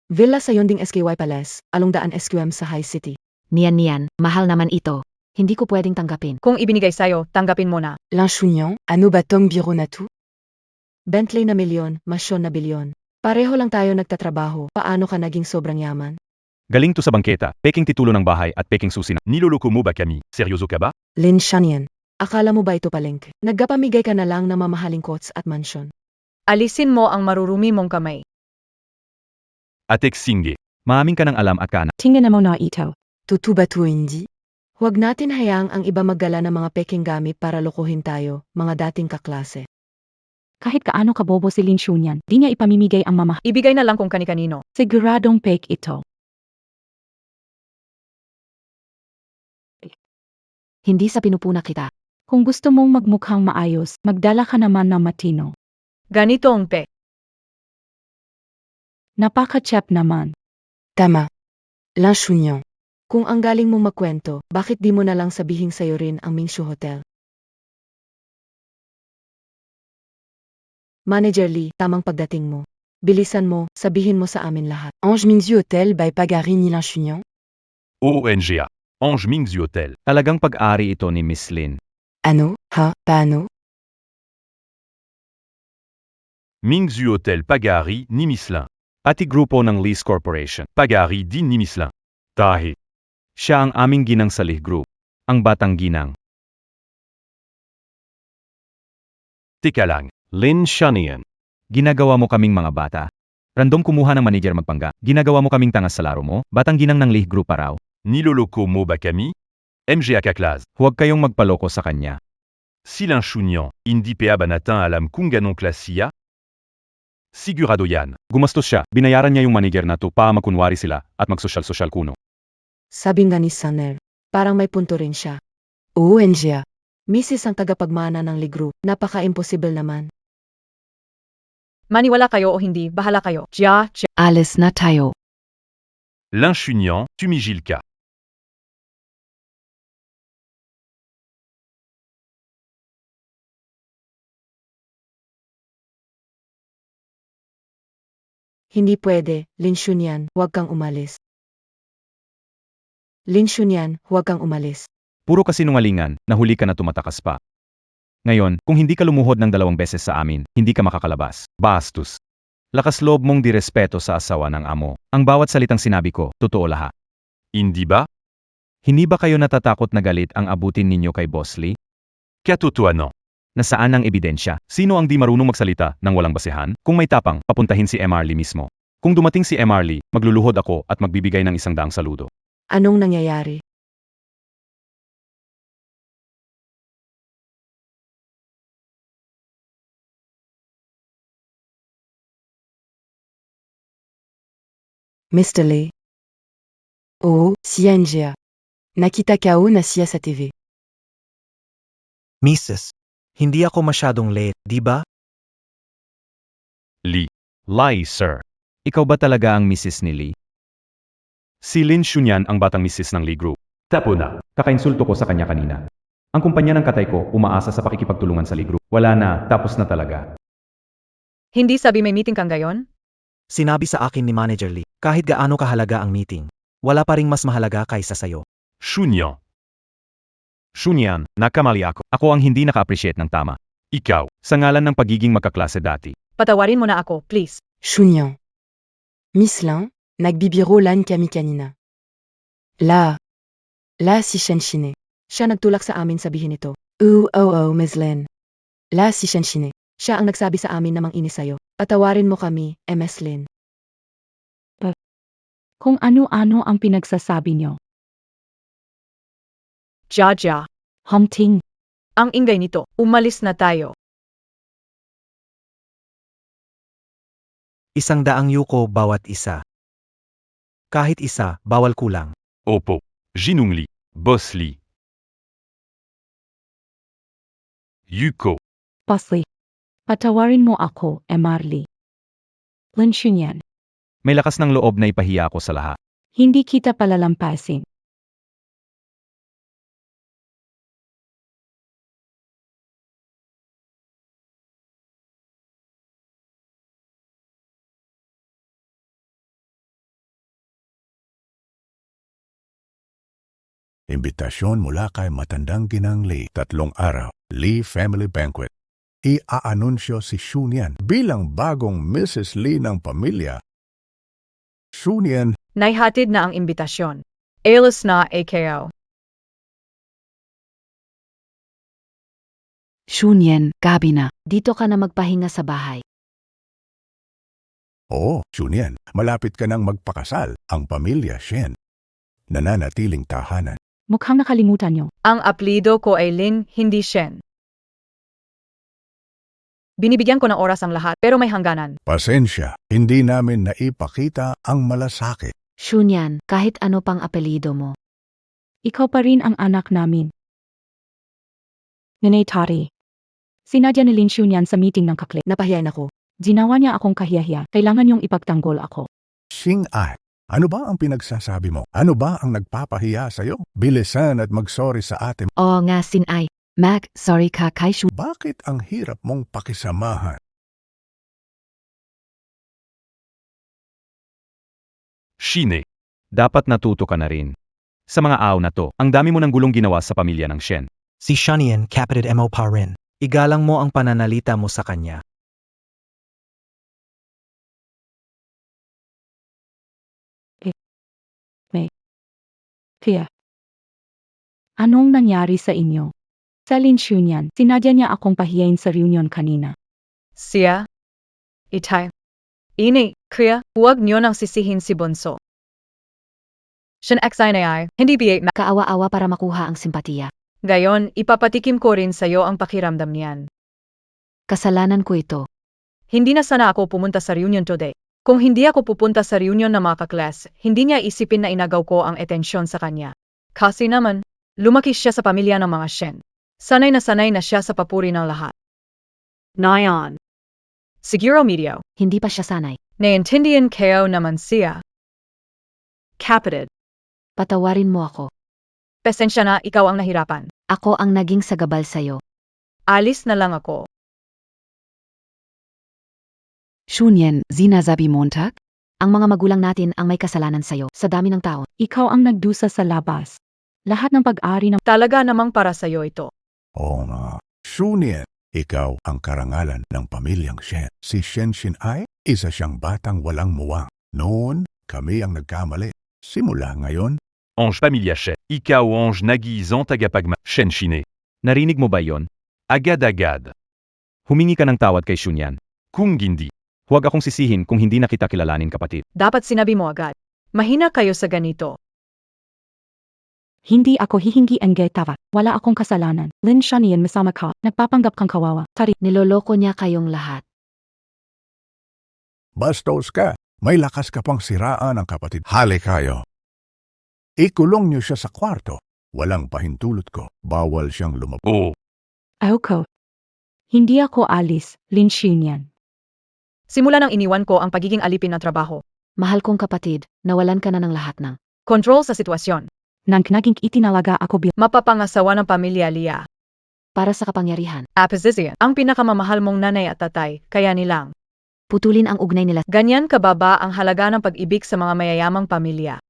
Villa sa Yonding SKY Palace, alungdaan SQM sa High City. Nian, mahal naman ito. Hindi ko pwedeng tanggapin. Kung ibinigay sa'yo, tanggapin mo na. Lin Shunyan, ano ba tong biro na to? Bentley na milyon, masyon na bilyon. Pareho lang tayo nagtatrabaho, paano ka naging sobrang yaman? Galing to sa bangketa, peking titulo ng bahay at peking susi na. Niloloko mo ba kami? Seryoso ka ba? Lin Shunyan, akala mo ba ito palengke? Nagkapamigay ka na lang ng mamahaling kots at mansyon. Alisin mo ang marurumi mong kamay. Atek Singe. Maaming ka ng alam at kana. Tingnan mo na ito. Tutu ba to hindi? Huwag natin hayaang ang iba maggala ng mga peking gamit para lokohin tayo, mga dating kaklase. Kahit kaano kabobo si Lin Shunyan, di niya ipamimigay ang mama. Ibigay na lang kung kani-kanino. Siguradong fake ito. Hindi sa pinupuna kita. Kung gusto mong magmukhang maayos, magdala ka naman ng matino. Ganito ang pe. Napaka-chap naman. Tama. Lin Shunyan. Kung ang galing mong magkwento, bakit di mo na lang sabihin sa'yo rin ang Mingshu Hotel? Manager Lee, tamang pagdating mo. Bilisan mo, sabihin mo sa amin lahat. Ange Mingzu Hotel by Pagari ni Lin Shunyan? ONGA. Ange Mingzu Hotel. Talagang pag-ari ito ni Miss Lin. Ano? Ha? Paano? Mingzu Hotel Pagari ni Mislin. Pati grupo ng Lease Corporation. Pagari din ni Mislin. Tahi. Siya ang aming ginang sa Lee Group. Ang batang ginang. Teka lang. Lin Shunian. Ginagawa mo kaming mga bata. Random kumuha ng manager magpangga. Ginagawa mo kaming tanga sa laro mo. Batang ginang ng Lee Group pa raw. Niloloko mo ba kami? MGA Kaklas. Huwag kayong magpaloko sa kanya. Silin Shunyan, Indi Pea Banatin Alam Kunganon Klasia. Sigurado yan. Gumastos siya. Binayaran niya yung manager na to para makunwari sila at magsosyal-sosyal kuno. Sabi nga ni Saner, parang may punto rin siya. Oo, Enjia. Mrs. ang tagapagmana ng Ligru, napaka-imposible naman. Maniwala kayo o hindi, bahala kayo. Jia. Alis na tayo. Lin Shunyan, Tumijilka. Hindi pwede, Lin Shunyan, huwag kang umalis. Lin Shunyan, huwag kang umalis. Puro kasinungalingan, nahuli ka na tumatakas pa. Ngayon, kung hindi ka lumuhod ng 2 beses sa amin, hindi ka makakalabas. Bastos. Lakas loob mong direspeto sa asawa ng amo. Ang bawat salitang sinabi ko, totoo lahat. Indi ba? Hindi ba kayo natatakot na galit ang abutin ninyo kay Boss Lee? Katotohanan. Nasaan ang ebidensya? Sino ang di marunong magsalita ng walang basehan? Kung may tapang, papuntahin si MR Lee mismo. Kung dumating si MR Lee, magluluhod ako at magbibigay ng 100 saludo. Anong nangyayari? Mr. Lee? Oo, siya Enjia. Nakita kao na siya sa TV. Mrs., hindi ako masyadong late, di ba? Lee. Lie, sir. Ikaw ba talaga ang Mrs. ni Lee? Si Lin Shunyan ang batang Mrs. ng Lee Group. Tapo na. Kakainsulto ko sa kanya kanina. Ang kumpanya ng katay ko umaasa sa pakikipagtulungan sa Lee Group. Wala na, tapos na talaga. Hindi sabi may meeting kang gayon? Sinabi sa akin ni Manager Lee, kahit gaano kahalaga ang meeting, wala pa ring mas mahalaga kaysa sayo. Shunyan. Shunyan, nakamali ako. Ako ang hindi naka-appreciate ng tama. Ikaw. Sa ngalan ng pagiging magkaklase dati. Patawarin mo na ako, please. Shunyan. Miss Lin, nagbibiro lan kami kanina. La si Shenshine. Siya nagtulak sa amin sabihin ito. Oo, Miss Lin. La si Shenshine. Siya ang nagsabi sa amin na manginis sa'yo. Patawarin mo kami, MS Lin. Kung ano-ano ang pinagsasabi nyo. Jia. Humting. Ang ingay nito, umalis na tayo. 100 yuko bawat isa. Kahit isa, bawal kulang. Opo. Jinung Lee. Boss Lee. Yuko. Bosley. Patawarin mo ako, Emarly. Lin Shunyan. May lakas ng loob na ipahiya ako sa lahat. Hindi kita palalampasin. Imbitasyon mula kay matandang ginang Lee, 3 araw, Lee Family Banquet. Iaanunsyo si Shunyan bilang bagong Mrs. Lee ng pamilya. Shunyan, Naihatid na ang imbitasyon. Alis na AKO. Shunyan, gabi na. Dito ka na magpahinga sa bahay. oo, Shunyan, malapit ka nang magpakasal, ang pamilya Shen. Nananatiling tahanan. Mukhang nakalimutan nyo. Ang apelido ko ay Lin, hindi Shen. Binibigyan ko ng oras ang lahat, pero may hangganan. Pasensya, hindi namin naipakita ang malasakit. Shunyan, kahit ano pang apelido mo. Ikaw pa rin ang anak namin. Nenay Tari. Sinadya ni Lin Shunyan sa meeting ng kakle. Napahiyain ako. Ginawa niya akong kahiyahiya. Kailangan yung ipagtanggol ako. Xing-ai, ano ba ang pinagsasabi mo? Ano ba ang nagpapahiya sa'yo? Bilisan at mag-sorry sa ate. Oo nga, Sinay. Mac, sorry ka kay Shunyan. Bakit ang hirap mong pakisamahan? Shine. Dapat natuto ka na rin. Sa mga aw na to, ang dami mo ng gulong ginawa sa pamilya ng Shen. Si Shunyan, kapatid mo pa rin. Igalang mo ang pananalita mo sa kanya. Kaya, anong nangyari sa inyo? Sa Lin Shunyan, sinadya niya akong pahiyain sa reunion kanina. Siya? Itay. Ini, kuya, huwag niyo nang sisihin si Bonso. Shen XINAI, hindi BA Kaawa-awa para makuha ang simpatiya. Gayon, ipapatikim ko rin sa'yo ang pakiramdam niyan. Kasalanan ko ito. Hindi na sana ako pumunta sa reunion today. Kung hindi ako pupunta sa reunion ng mga kaklas, hindi niya isipin na inagaw ko ang atensyon sa kanya. Kasi naman, lumaki siya sa pamilya ng mga Shen. Sanay na siya sa papuri ng lahat. Nayon. Siguro medyo. Hindi pa siya sanay. Naintindihan kayo naman siya. Kapatid. Patawarin mo ako. Pasensya na, ikaw ang nahirapan. Ako ang naging sagabal sa'yo. Alis na lang ako. Shunyen, sinasabi Montag? Ang mga magulang natin ang may kasalanan sa'yo sa dami ng taon. Ikaw ang nagdusa sa labas. Lahat ng pag-ari ng Talaga namang para sa'yo ito. Oo nga. Shunien, ikaw ang karangalan ng pamilyang Shen. Si Shen Ai, isa siyang batang walang muwang. Noon, kami ang nagkamali. Simula ngayon, Ange Familia Shen. Ikao Ange Nagizan Tagapagma. Shen Shine. Narinig mo ba yon? Agad-agad. Humingi ka ng tawad kay Shunyan. Kung Gindi. Huwag akong sisihin kung hindi na kita kilalanin, kapatid. Dapat sinabi mo agad. Mahina kayo sa ganito. hindi ako hihingi ang tawa. Wala akong kasalanan. Lin Shanian masama ka. Nagpapanggap kang kawawa. Tari. Niloloko niya kayong lahat. bastos ka. May lakas ka pang siraan ang kapatid. Hali kayo. Ikulong niyo siya sa kwarto. Walang pahintulot ko. Bawal siyang lumabas. Oh. Ako. Hindi ako alis. Lin Shanian. Simula nang iniwan ko ang pagiging alipin ng trabaho. Mahal kong kapatid, nawalan ka na ng lahat ng Control sa sitwasyon. Nang naging itinalaga ako Mapapangasawa ng pamilya Lia. para sa kapangyarihan. Apposition. Ang pinakamamahal mong nanay at tatay, kaya nilang. Putulin ang ugnay nila. Ganyan kababa ang halaga ng pag-ibig sa mga mayayamang pamilya.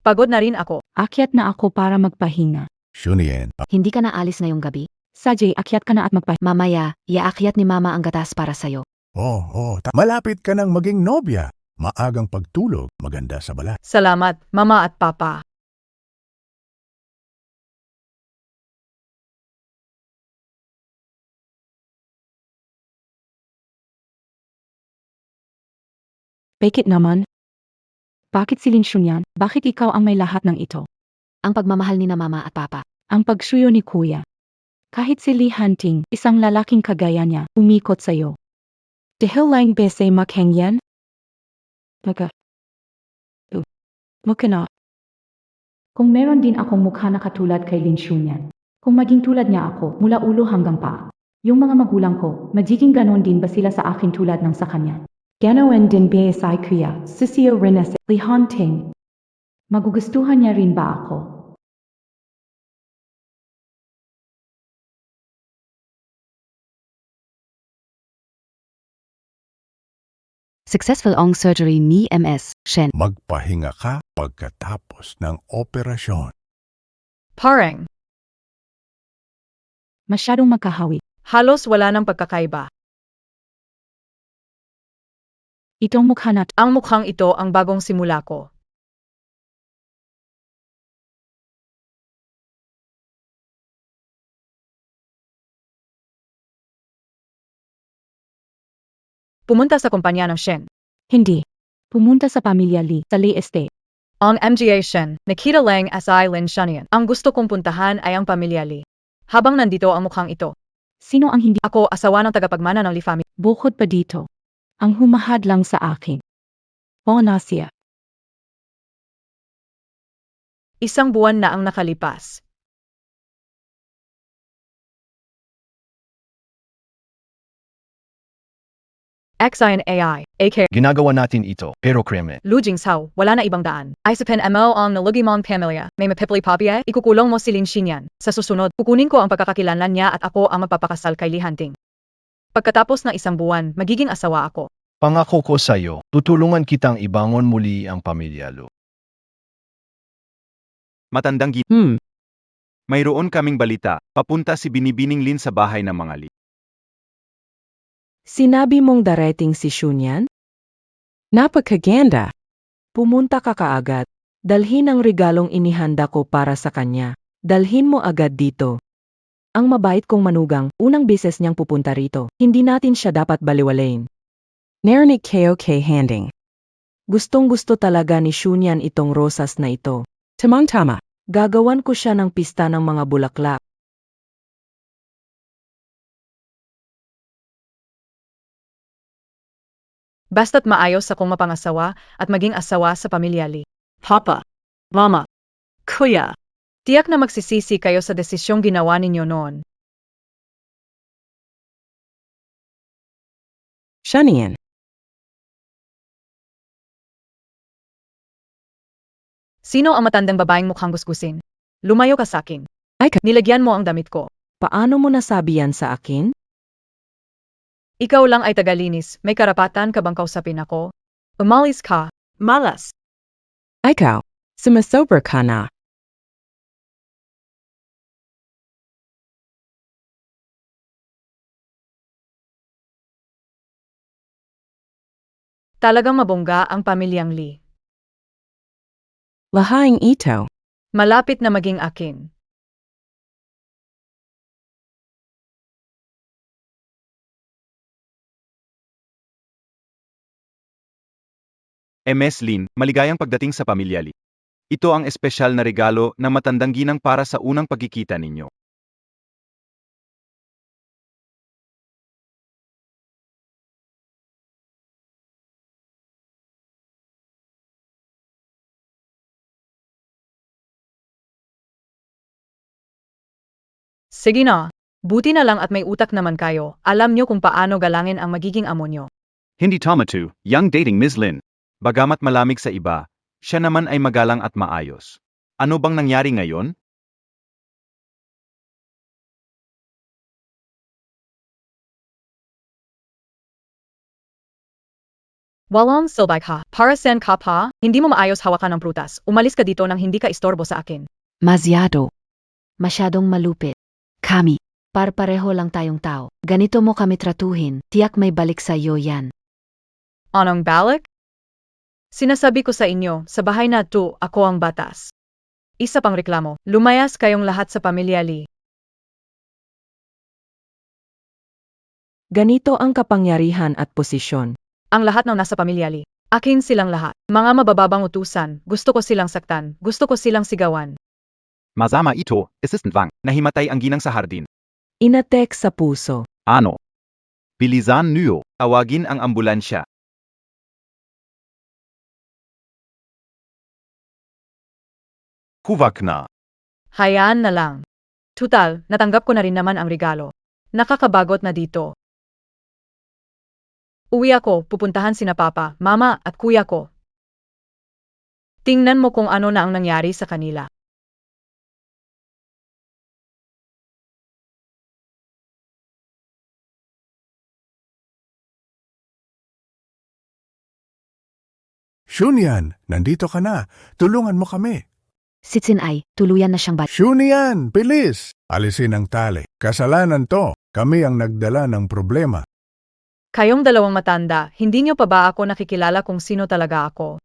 Pagod na rin ako. Akyat na ako para magpahinga. Shunien, Hindi ka na alis ngayong gabi? Sajay, akyat ka na at magpahinga. Mamaya, iaakyat ni Mama ang gatas para sa'yo. malapit ka nang maging nobya. Maagang pagtulog, maganda sa balat. Salamat, Mama at Papa. Bakit naman? Bakit si Lin Shunyan? Bakit ikaw ang may lahat ng ito? Ang pagmamahal ni na Mama at Papa. Ang pagsuyo ni Kuya. Kahit si Lee Hunting, isang lalaking kagaya niya, umikot sa'yo. Dahil lang bese maghangyan? Mukha na. Kung meron din akong mukha na katulad kay Lin Shunyan, kung maging tulad niya ako, mula ulo hanggang paa, yung mga magulang ko, magiging ganon din ba sila sa akin tulad ng sa kanya? Ganoon din ba sa Kuya, Sisiyo rin si Lee Hunting? Magugustuhan niya rin ba ako? Successful ang surgery ni MS, Shen. Magpahinga ka pagkatapos ng operasyon. Parang, Masyadong magkahawi. halos wala ng pagkakaiba. Itong mukha na Ang mukhang ito ang bagong simula ko. Pumunta sa kumpanya ng Shen. hindi. Pumunta sa pamilya Lee, sa Lee Estate. Ang MGA Shen, nakita lang SI Lin Shanian. Ang gusto kong puntahan ay ang pamilya Lee. Habang nandito ang mukhang ito. Sino ang hindi? Ako, asawa ng tagapagmana ng Lee family. Bukod pa dito. Ang humahad lang sa akin. Bonasya. Isang buwan na ang nakalipas. XI and AI, AK, Ginagawa natin ito, pero krimen. Lu Jingsao, wala na ibang daan. Isipin MO ang nalugimong pamilya, may mapipili papye, ikukulong mo si Lin Xinyan. Sa susunod, kukunin ko ang pagkakakilanlan niya at ako ang magpapakasal kay Lee Hunting. Pagkatapos ng isang buwan, magiging asawa ako. Pangako ko sa iyo, tutulungan kitang ibangon muli ang pamilya Lu. Matandang git. Mayroon kaming balita. Papunta si Binibining Lin sa bahay ng mga Lee. Sinabi mong darating si Shunyan? Napakaganda. Pumunta ka kaagad. Dalhin ang regalong inihanda ko para sa kanya. Dalhin mo agad dito. Ang mabait kong manugang, unang beses niyang pupunta rito. Hindi natin siya dapat baliwalain. Narinig kayo kay Handing. Gustong-gusto talaga ni Shunyan itong rosas na ito. Tamang-tama. Gagawan ko siya ng pista ng mga bulaklak. Basta't maayos akong mapangasawa at maging asawa sa pamilya Lee. Papa. Mama. Kuya. Tiyak na magsisisi kayo sa desisyong ginawa ninyo noon. Shanian. Sino ang matandang babaeng mukhang gusgusin? Lumayo ka sa akin. Nilagyan mo ang damit ko. Paano mo nasabi yan sa akin? Ikaw lang ay tagalinis. May karapatan ka bang kausapin ako? Umalis ka. Malas. Ikaw. Sumasober ka na. Talagang mabongga ang pamilyang Lee. Lahaing ito. Malapit na maging akin. Ms. Lin, maligayang pagdating sa pamilya Lee. Ito ang espesyal na regalo na matandang ginang para sa unang pagkikita ninyo. Sige na. Buti na lang at may utak naman kayo. Alam nyo kung paano galangin ang magiging amo nyo. Hindi tama to, young dating Ms. Lin. Bagamat malamig sa iba, siya naman ay magalang at maayos. Ano bang nangyari ngayon? Walang silbay ka. Para sen ka pa, hindi mo maayos hawakan ng prutas. Umalis ka dito nang hindi ka istorbo sa akin. Masyado. Masyadong malupit. Kami. Parpareho lang tayong tao. Ganito mo kami tratuhin. Tiyak may balik sa iyo yan. Anong balik? Sinasabi ko sa inyo, sa bahay na to, ako ang batas. Isa pang reklamo, lumayas kayong lahat sa pamilya Lee. Ganito ang kapangyarihan at posisyon. Ang lahat ng nasa pamilya Lee. Akin silang lahat. Mga mabababang utusan, gusto ko silang saktan, gusto ko silang sigawan. Masama ito, Assistant Wang. Nahimatay ang ginang sa hardin. Inatek sa puso. Ano? Bilisan niyo, tawagin ang ambulansya. Huwag na. Hayaan na lang. Tutal, natanggap ko na rin naman ang regalo. Nakakabagot na dito. Uwi ako, pupuntahan sina Papa, Mama at Kuya ko. Tingnan mo kung ano na ang nangyari sa kanila. Shunyan, nandito ka na. Tulungan mo kami. Si Tsin ay, tuluyan na siyang Shunyan, bilis! Alisin ang tali. Kasalanan to. Kami ang nagdala ng problema. Kayong dalawang matanda, hindi niyo pa ba ako nakikilala kung sino talaga ako?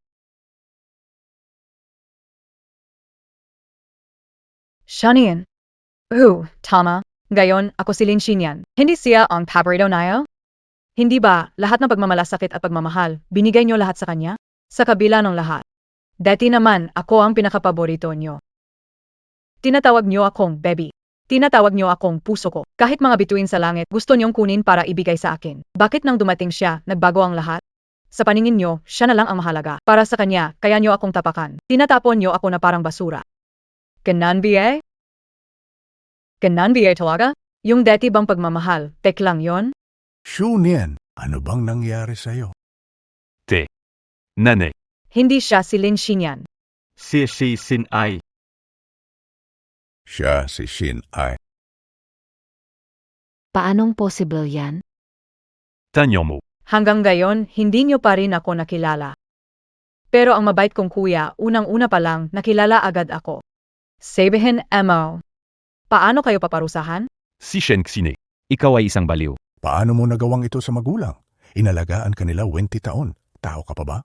Shanian. Tama. Gayon, ako si Lin Xinyan. Hindi siya ang paborito nayo? Hindi ba, lahat ng pagmamalasakit at pagmamahal, binigay niyo lahat sa kanya? Sa kabila ng lahat. Dati naman, ako ang pinakapaborito niyo. Tinatawag niyo akong baby. Tinatawag niyo akong puso ko. Kahit mga bituin sa langit, gusto niyong kunin para ibigay sa akin. Bakit nang dumating siya, nagbago ang lahat? Sa paningin niyo, siya na lang ang mahalaga. Para sa kanya, kaya niyo akong tapakan. Tinatapon niyo ako na parang basura. Ganon ba? Ganon ba talaga? Yung dati bang pagmamahal, tek lang yon? Shunyan, ano bang nangyari sa'yo? Nane. Hindi siya si Lin Xinyan. Si Sin Ai. Siya si Shin Ai. Paanong possible yan? Tanyo mo. Hanggang gayon, hindi niyo pa rin ako nakilala. Pero ang mabait kong kuya, unang-una pa lang, nakilala agad ako. Sabihin, Mo. Paano kayo paparusahan? Si Shen Xine. Ikaw ay isang baliw. Paano mo nagawang ito sa magulang? Inalagaan kanila 20 taon. Tao ka pa ba?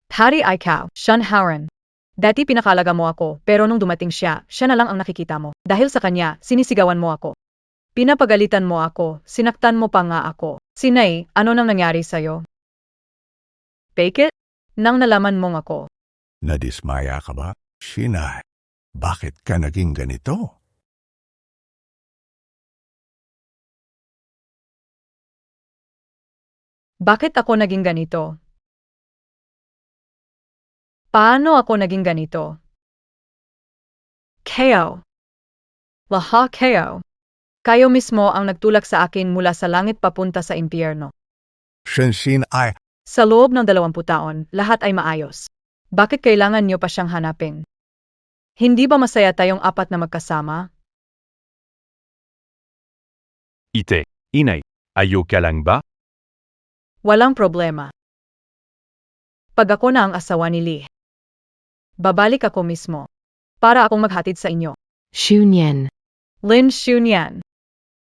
Hari ikaw, Shun Howren. Dati pinakalaga mo ako, pero nung dumating siya, siya na lang ang nakikita mo. Dahil sa kanya, sinisigawan mo ako. Pinapagalitan mo ako, sinaktan mo pa nga ako. Sinay, ano nang nangyari sa'yo? Fake it? Nang nalaman mong ako, Nadismaya ka ba? Sinay, bakit ka naging ganito? bakit ako naging ganito? Paano ako naging ganito? Kayo. Lahat kayo. Kayo mismo ang nagtulak sa akin mula sa langit papunta sa impyerno. Shensin ay Sa loob ng 20 taon, lahat ay maayos. Bakit kailangan niyo pa siyang hanapin? Hindi ba masaya tayong apat na magkasama? Ite. Inay. Ayo ka lang ba? Walang problema. Pag ako na ang asawa ni Lee, babalik ako mismo para akong maghatid sa inyo. Shunyan, Lin Shunyan.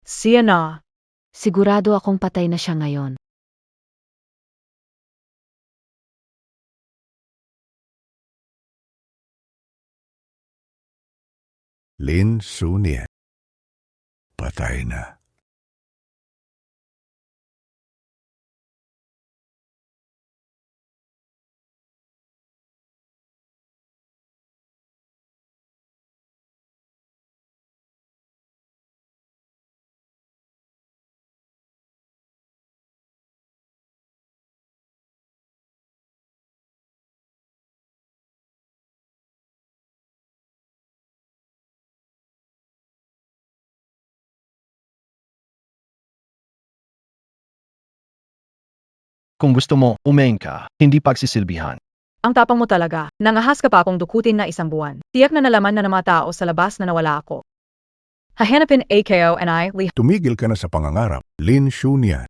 Siya na. sigurado akong patay na siya ngayon. Lin Sunien. Patay na. Kung gusto mo, umain ka, hindi pagsisilbihan. Ang tapang mo talaga. Nangahas ka pa akong dukutin na 1 buwan. Tiyak na nalaman na ng mga tao sa labas na nawala ako. Hahanapin AKO and I, Lee. Tumigil ka na sa pangangarap. Lin Shunyan.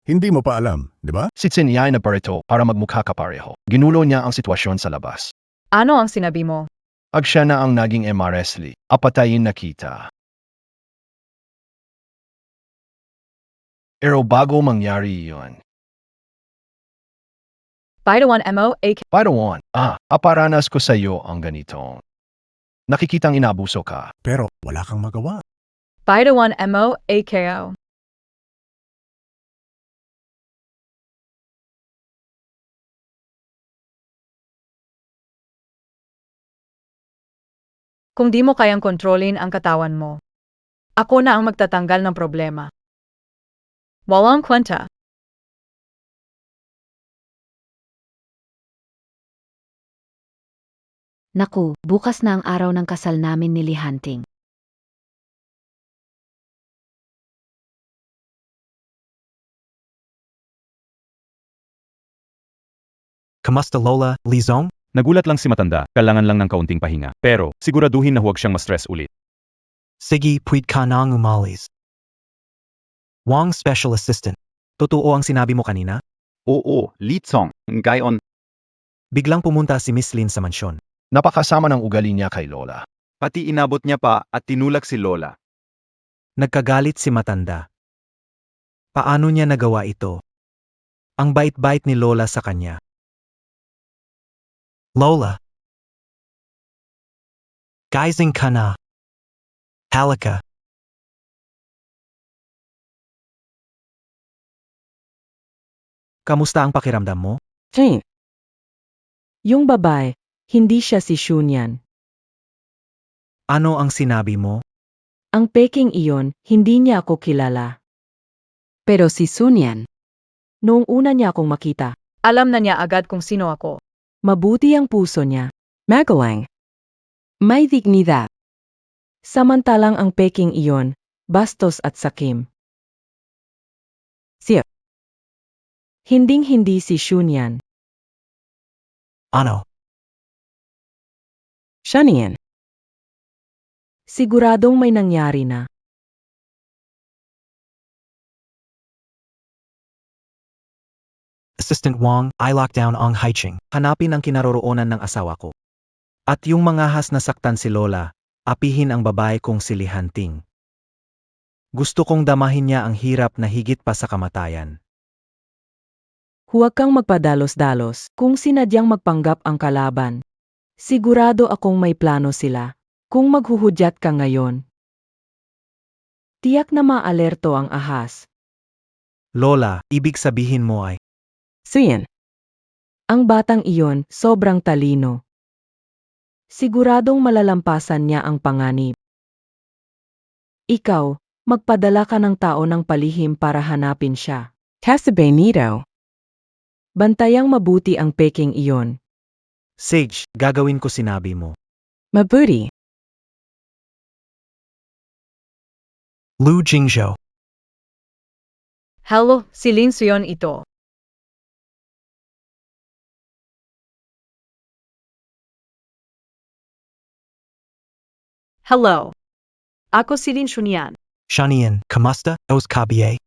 Hindi mo pa alam, di ba? Si Tsin Yai na parito para magmukha kapareho. Ginulo niya ang sitwasyon sa labas. Ano ang sinabi mo? Ag siya na ang naging MRS Lee, apatayin na kita. Pero bago mangyari iyon, Baitawan mo, AK. Padawan, aparanas ko sa iyo ang ganito. Nakikitang inabuso ka. Pero wala kang magawa. Baitawan mo, AKO. Kung di mo kayang kontrolin ang katawan mo, ako na ang magtatanggal ng problema. Walang kwenta. Naku, bukas na ang araw ng kasal namin ni Lee Hunting. Kamusta Lola, Lizong? Nagulat lang si matanda, kailangan lang ng kaunting pahinga. Pero, siguraduhin na huwag siyang ma-stress ulit. Sige, puwid ka nang umalis. Wang Special Assistant. Totoo ang sinabi mo kanina? Oo, Litsong, gayon. Biglang pumunta si Miss Lin sa mansyon. Napakasama ng ugali niya kay Lola. Pati inabot niya pa at tinulak si Lola. Nagkagalit si matanda. Paano niya nagawa ito? Ang bait-bait ni Lola sa kanya. Lola. Gising ka na. Halika. Kamusta ang pakiramdam mo? Yung babae, hindi siya si Shunyan. Ano ang sinabi mo? Ang peking iyon, hindi niya ako kilala. Pero si Sunyan. Noong una niya akong makita, Alam na niya agad kung sino ako. mabuti ang puso niya. Magalang. May dignidad. Samantalang ang peking iyon, bastos at sakim. Siya. Hinding-hindi si Shunyan. Ano? Shanian. Siguradong may nangyari na. Assistant Wang, I lock down ang Haiching. Hanapin ang kinaroroonan ng asawa ko. At yung mga has nasaktan si Lola, apihin ang babae kong si Lee Hunting. Gusto kong damahin niya ang hirap na higit pa sa kamatayan. Huwag kang magpadalos-dalos kung sinadyang magpanggap ang kalaban. Sigurado akong may plano sila. Kung maghuhudyat ka ngayon, tiyak na maalerto ang ahas. Lola, ibig sabihin mo ay, Siyan. Ang batang iyon sobrang talino. Siguradong malalampasan niya ang panganib. Ikaw, magpadala ka ng tao ng palihim para hanapin siya. Benito. Bantayang mabuti ang peking iyon. Sage, gagawin ko sinabi mo. Mabuti. Lu Jingzhou. Hello, si Lin Suyon ito. Hello. Ako si Lin Shunyan. Shanian, kamusta? Os kabiye?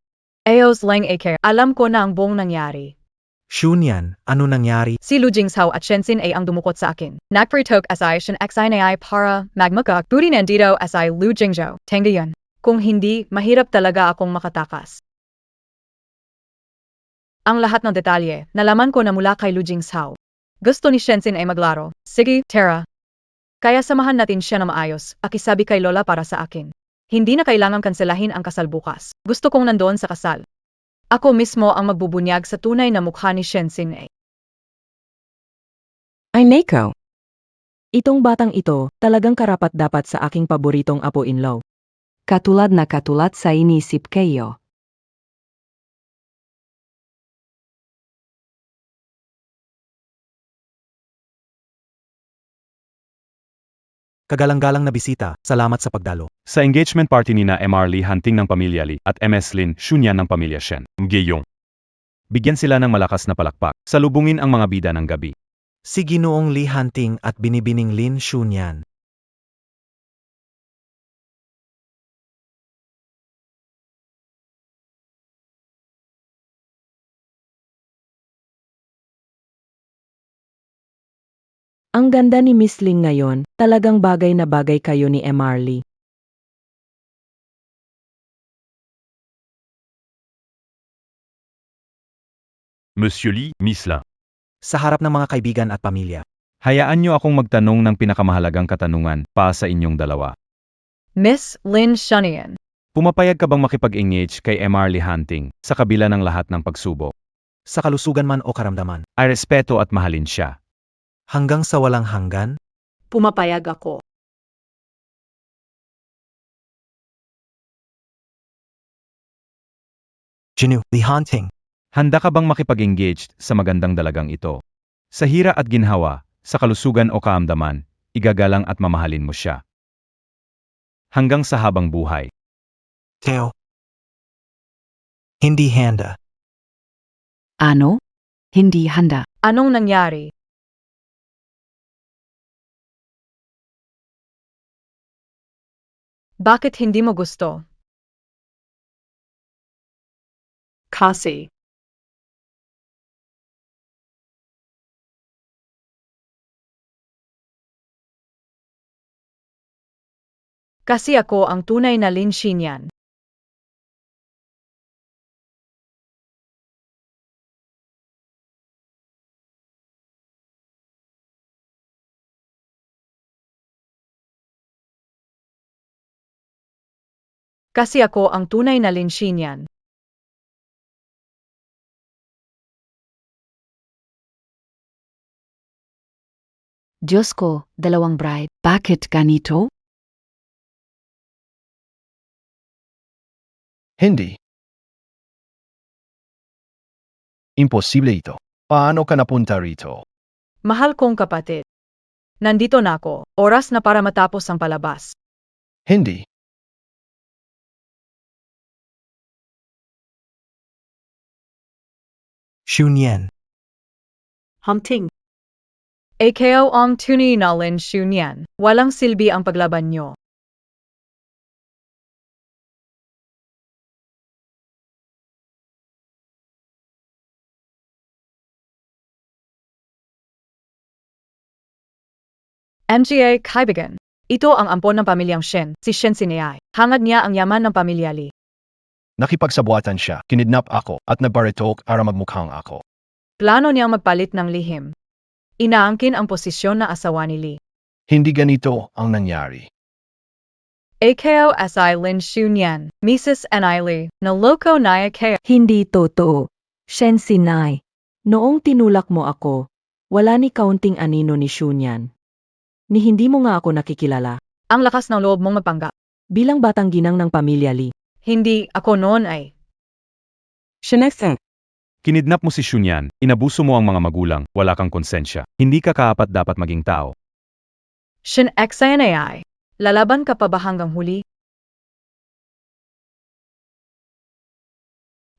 Ayos lang ake. Alam ko na ang buong nangyari. Shunyan, ano nangyari? Si Lu Jingzhao at Shensin ay ang dumukot sa akin. Nakpritok asai shen xi na ay para magmukha. Buti nandito asai Lu Jingzhao. Tenga yun. Kung hindi, mahirap talaga akong makatakas. Ang lahat ng detalye, nalaman ko na mula kay Lu Jingzhao. Gusto ni Shensin ay maglaro. Sige, Tara. Kaya samahan natin siya na maayos, akisabi kay Lola para sa akin. Hindi na kailangang kanselahin ang kasal bukas. Gusto kong nandoon sa kasal. Ako mismo ang magbubunyag sa tunay na mukha ni Shensin eh. Ay Neko. Itong batang ito talagang karapat-dapat sa aking paboritong apo-in-law. Katulad na katulad sa inisip kayo. Kagalang-galang na bisita, salamat sa pagdalo. Sa engagement party ni na MR Lee Hanting ng pamilya Lee at MS Lin Shunyan ng pamilya Shen, Mgeyong. Bigyan sila ng malakas na palakpak. Salubungin ang mga bida ng gabi. Si Ginoong Lee Hanting at binibining Lin Shunyan. Ang ganda ni Miss Ling ngayon, talagang bagay na bagay kayo ni MR Lee. Monsieur Lee, Miss Lin. Sa harap ng mga kaibigan at pamilya. Hayaan niyo akong magtanong ng pinakamahalagang katanungan para sa inyong dalawa. Miss Lin Shunian. Pumapayag ka bang makipag-engage kay MR Lee Hanting sa kabila ng lahat ng pagsubok? Sa kalusugan man o karamdaman. Ay respeto at mahalin siya. Hanggang sa walang hanggan? Pumapayag ako. Ginu, Lee Hanting. Handa ka bang makipag-engage sa magandang dalagang ito? Sa hira at ginhawa, sa kalusugan o kaamdaman, igagalang at mamahalin mo siya. Hanggang sa habang buhay. Teo. Hindi handa. Ano? Hindi handa. Anong nangyari? Bakit hindi mo gusto? Kasi. Kasi ako ang tunay na Lin Xinyan. Kasi ako ang tunay na Lin Xinyan. Diyos ko, dalawang bride. Bakit ganito? Hindi. Imposible ito. Paano ka napunta rito? Mahal kong kapatid. Nandito na ako. Oras na para matapos ang palabas. Hindi. Shunyan. Hunting. AKO ang tunay na Lin Xinyan. Walang silbi ang paglaban nyo. MGA kaibigan. Ito ang ampon ng pamilyang Shen, si Shen Sinayay. Hangad niya ang yaman ng pamilya Li. Nakipagsabuatan siya, kinidnap ako, at nagbaritok para magmukhang ako. Plano niyang magpalit ng lihim. Inaangkin ang posisyon na asawa ni Li. Hindi ganito ang nangyari. AKO SI Lin Xunyan, Mrs. Ni Li, na loko na AKO. Hindi totoo. Shen Sinay. Noong tinulak mo ako, Wala ni kaunting anino ni Shunyan. Ni hindi mo nga ako nakikilala. Ang lakas ng loob mong magpanggap. Bilang batang ginang ng pamilya Lee. Hindi, ako noon ay. Kinidnap mo si Shunyan, inabuso mo ang mga magulang, wala kang konsensya. Hindi ka kaapat dapat maging tao. Shin Xayan AI. Lalaban ka pa ba hanggang huli?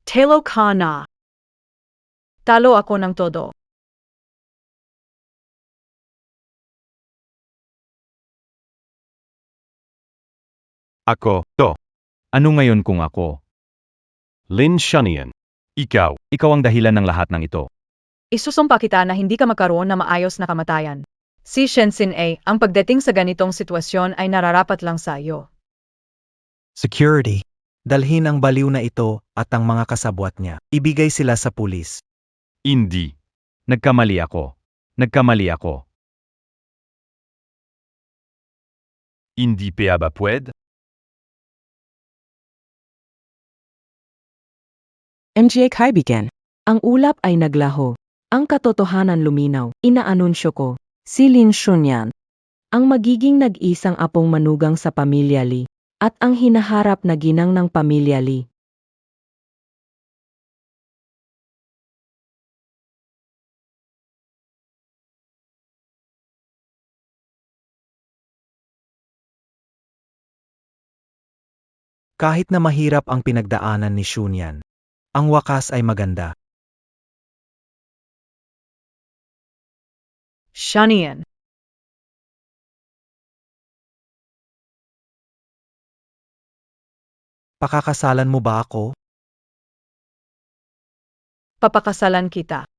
Talo ka na. Talo ako ng todo. Ako, to. Ano ngayon kung ako? Lin Shunian. Ikaw. Ikaw ang dahilan ng lahat ng ito. Isusumpa kita na hindi ka magkaroon na maayos na kamatayan. Si Shensin A, ang pagdating sa ganitong sitwasyon ay nararapat lang sa iyo. Security. Dalhin ang baliw na ito at ang mga kasabwat niya. Ibigay sila sa pulis. Hindi. Nagkamali ako. Nagkamali ako. Hindi pa ba pwede? MGA kaibigan. Ang ulap ay naglaho. Ang katotohanan luminaw. Inaanunsyo ko. Si Lin Shunyan. Ang magiging nag-isang apong manugang sa pamilya Lee. At ang hinaharap na ginang ng pamilya Lee. Kahit na mahirap ang pinagdaanan ni Shunyan, ang wakas ay maganda. Shanian. Pakakasalan mo ba ako? Papakasalan kita.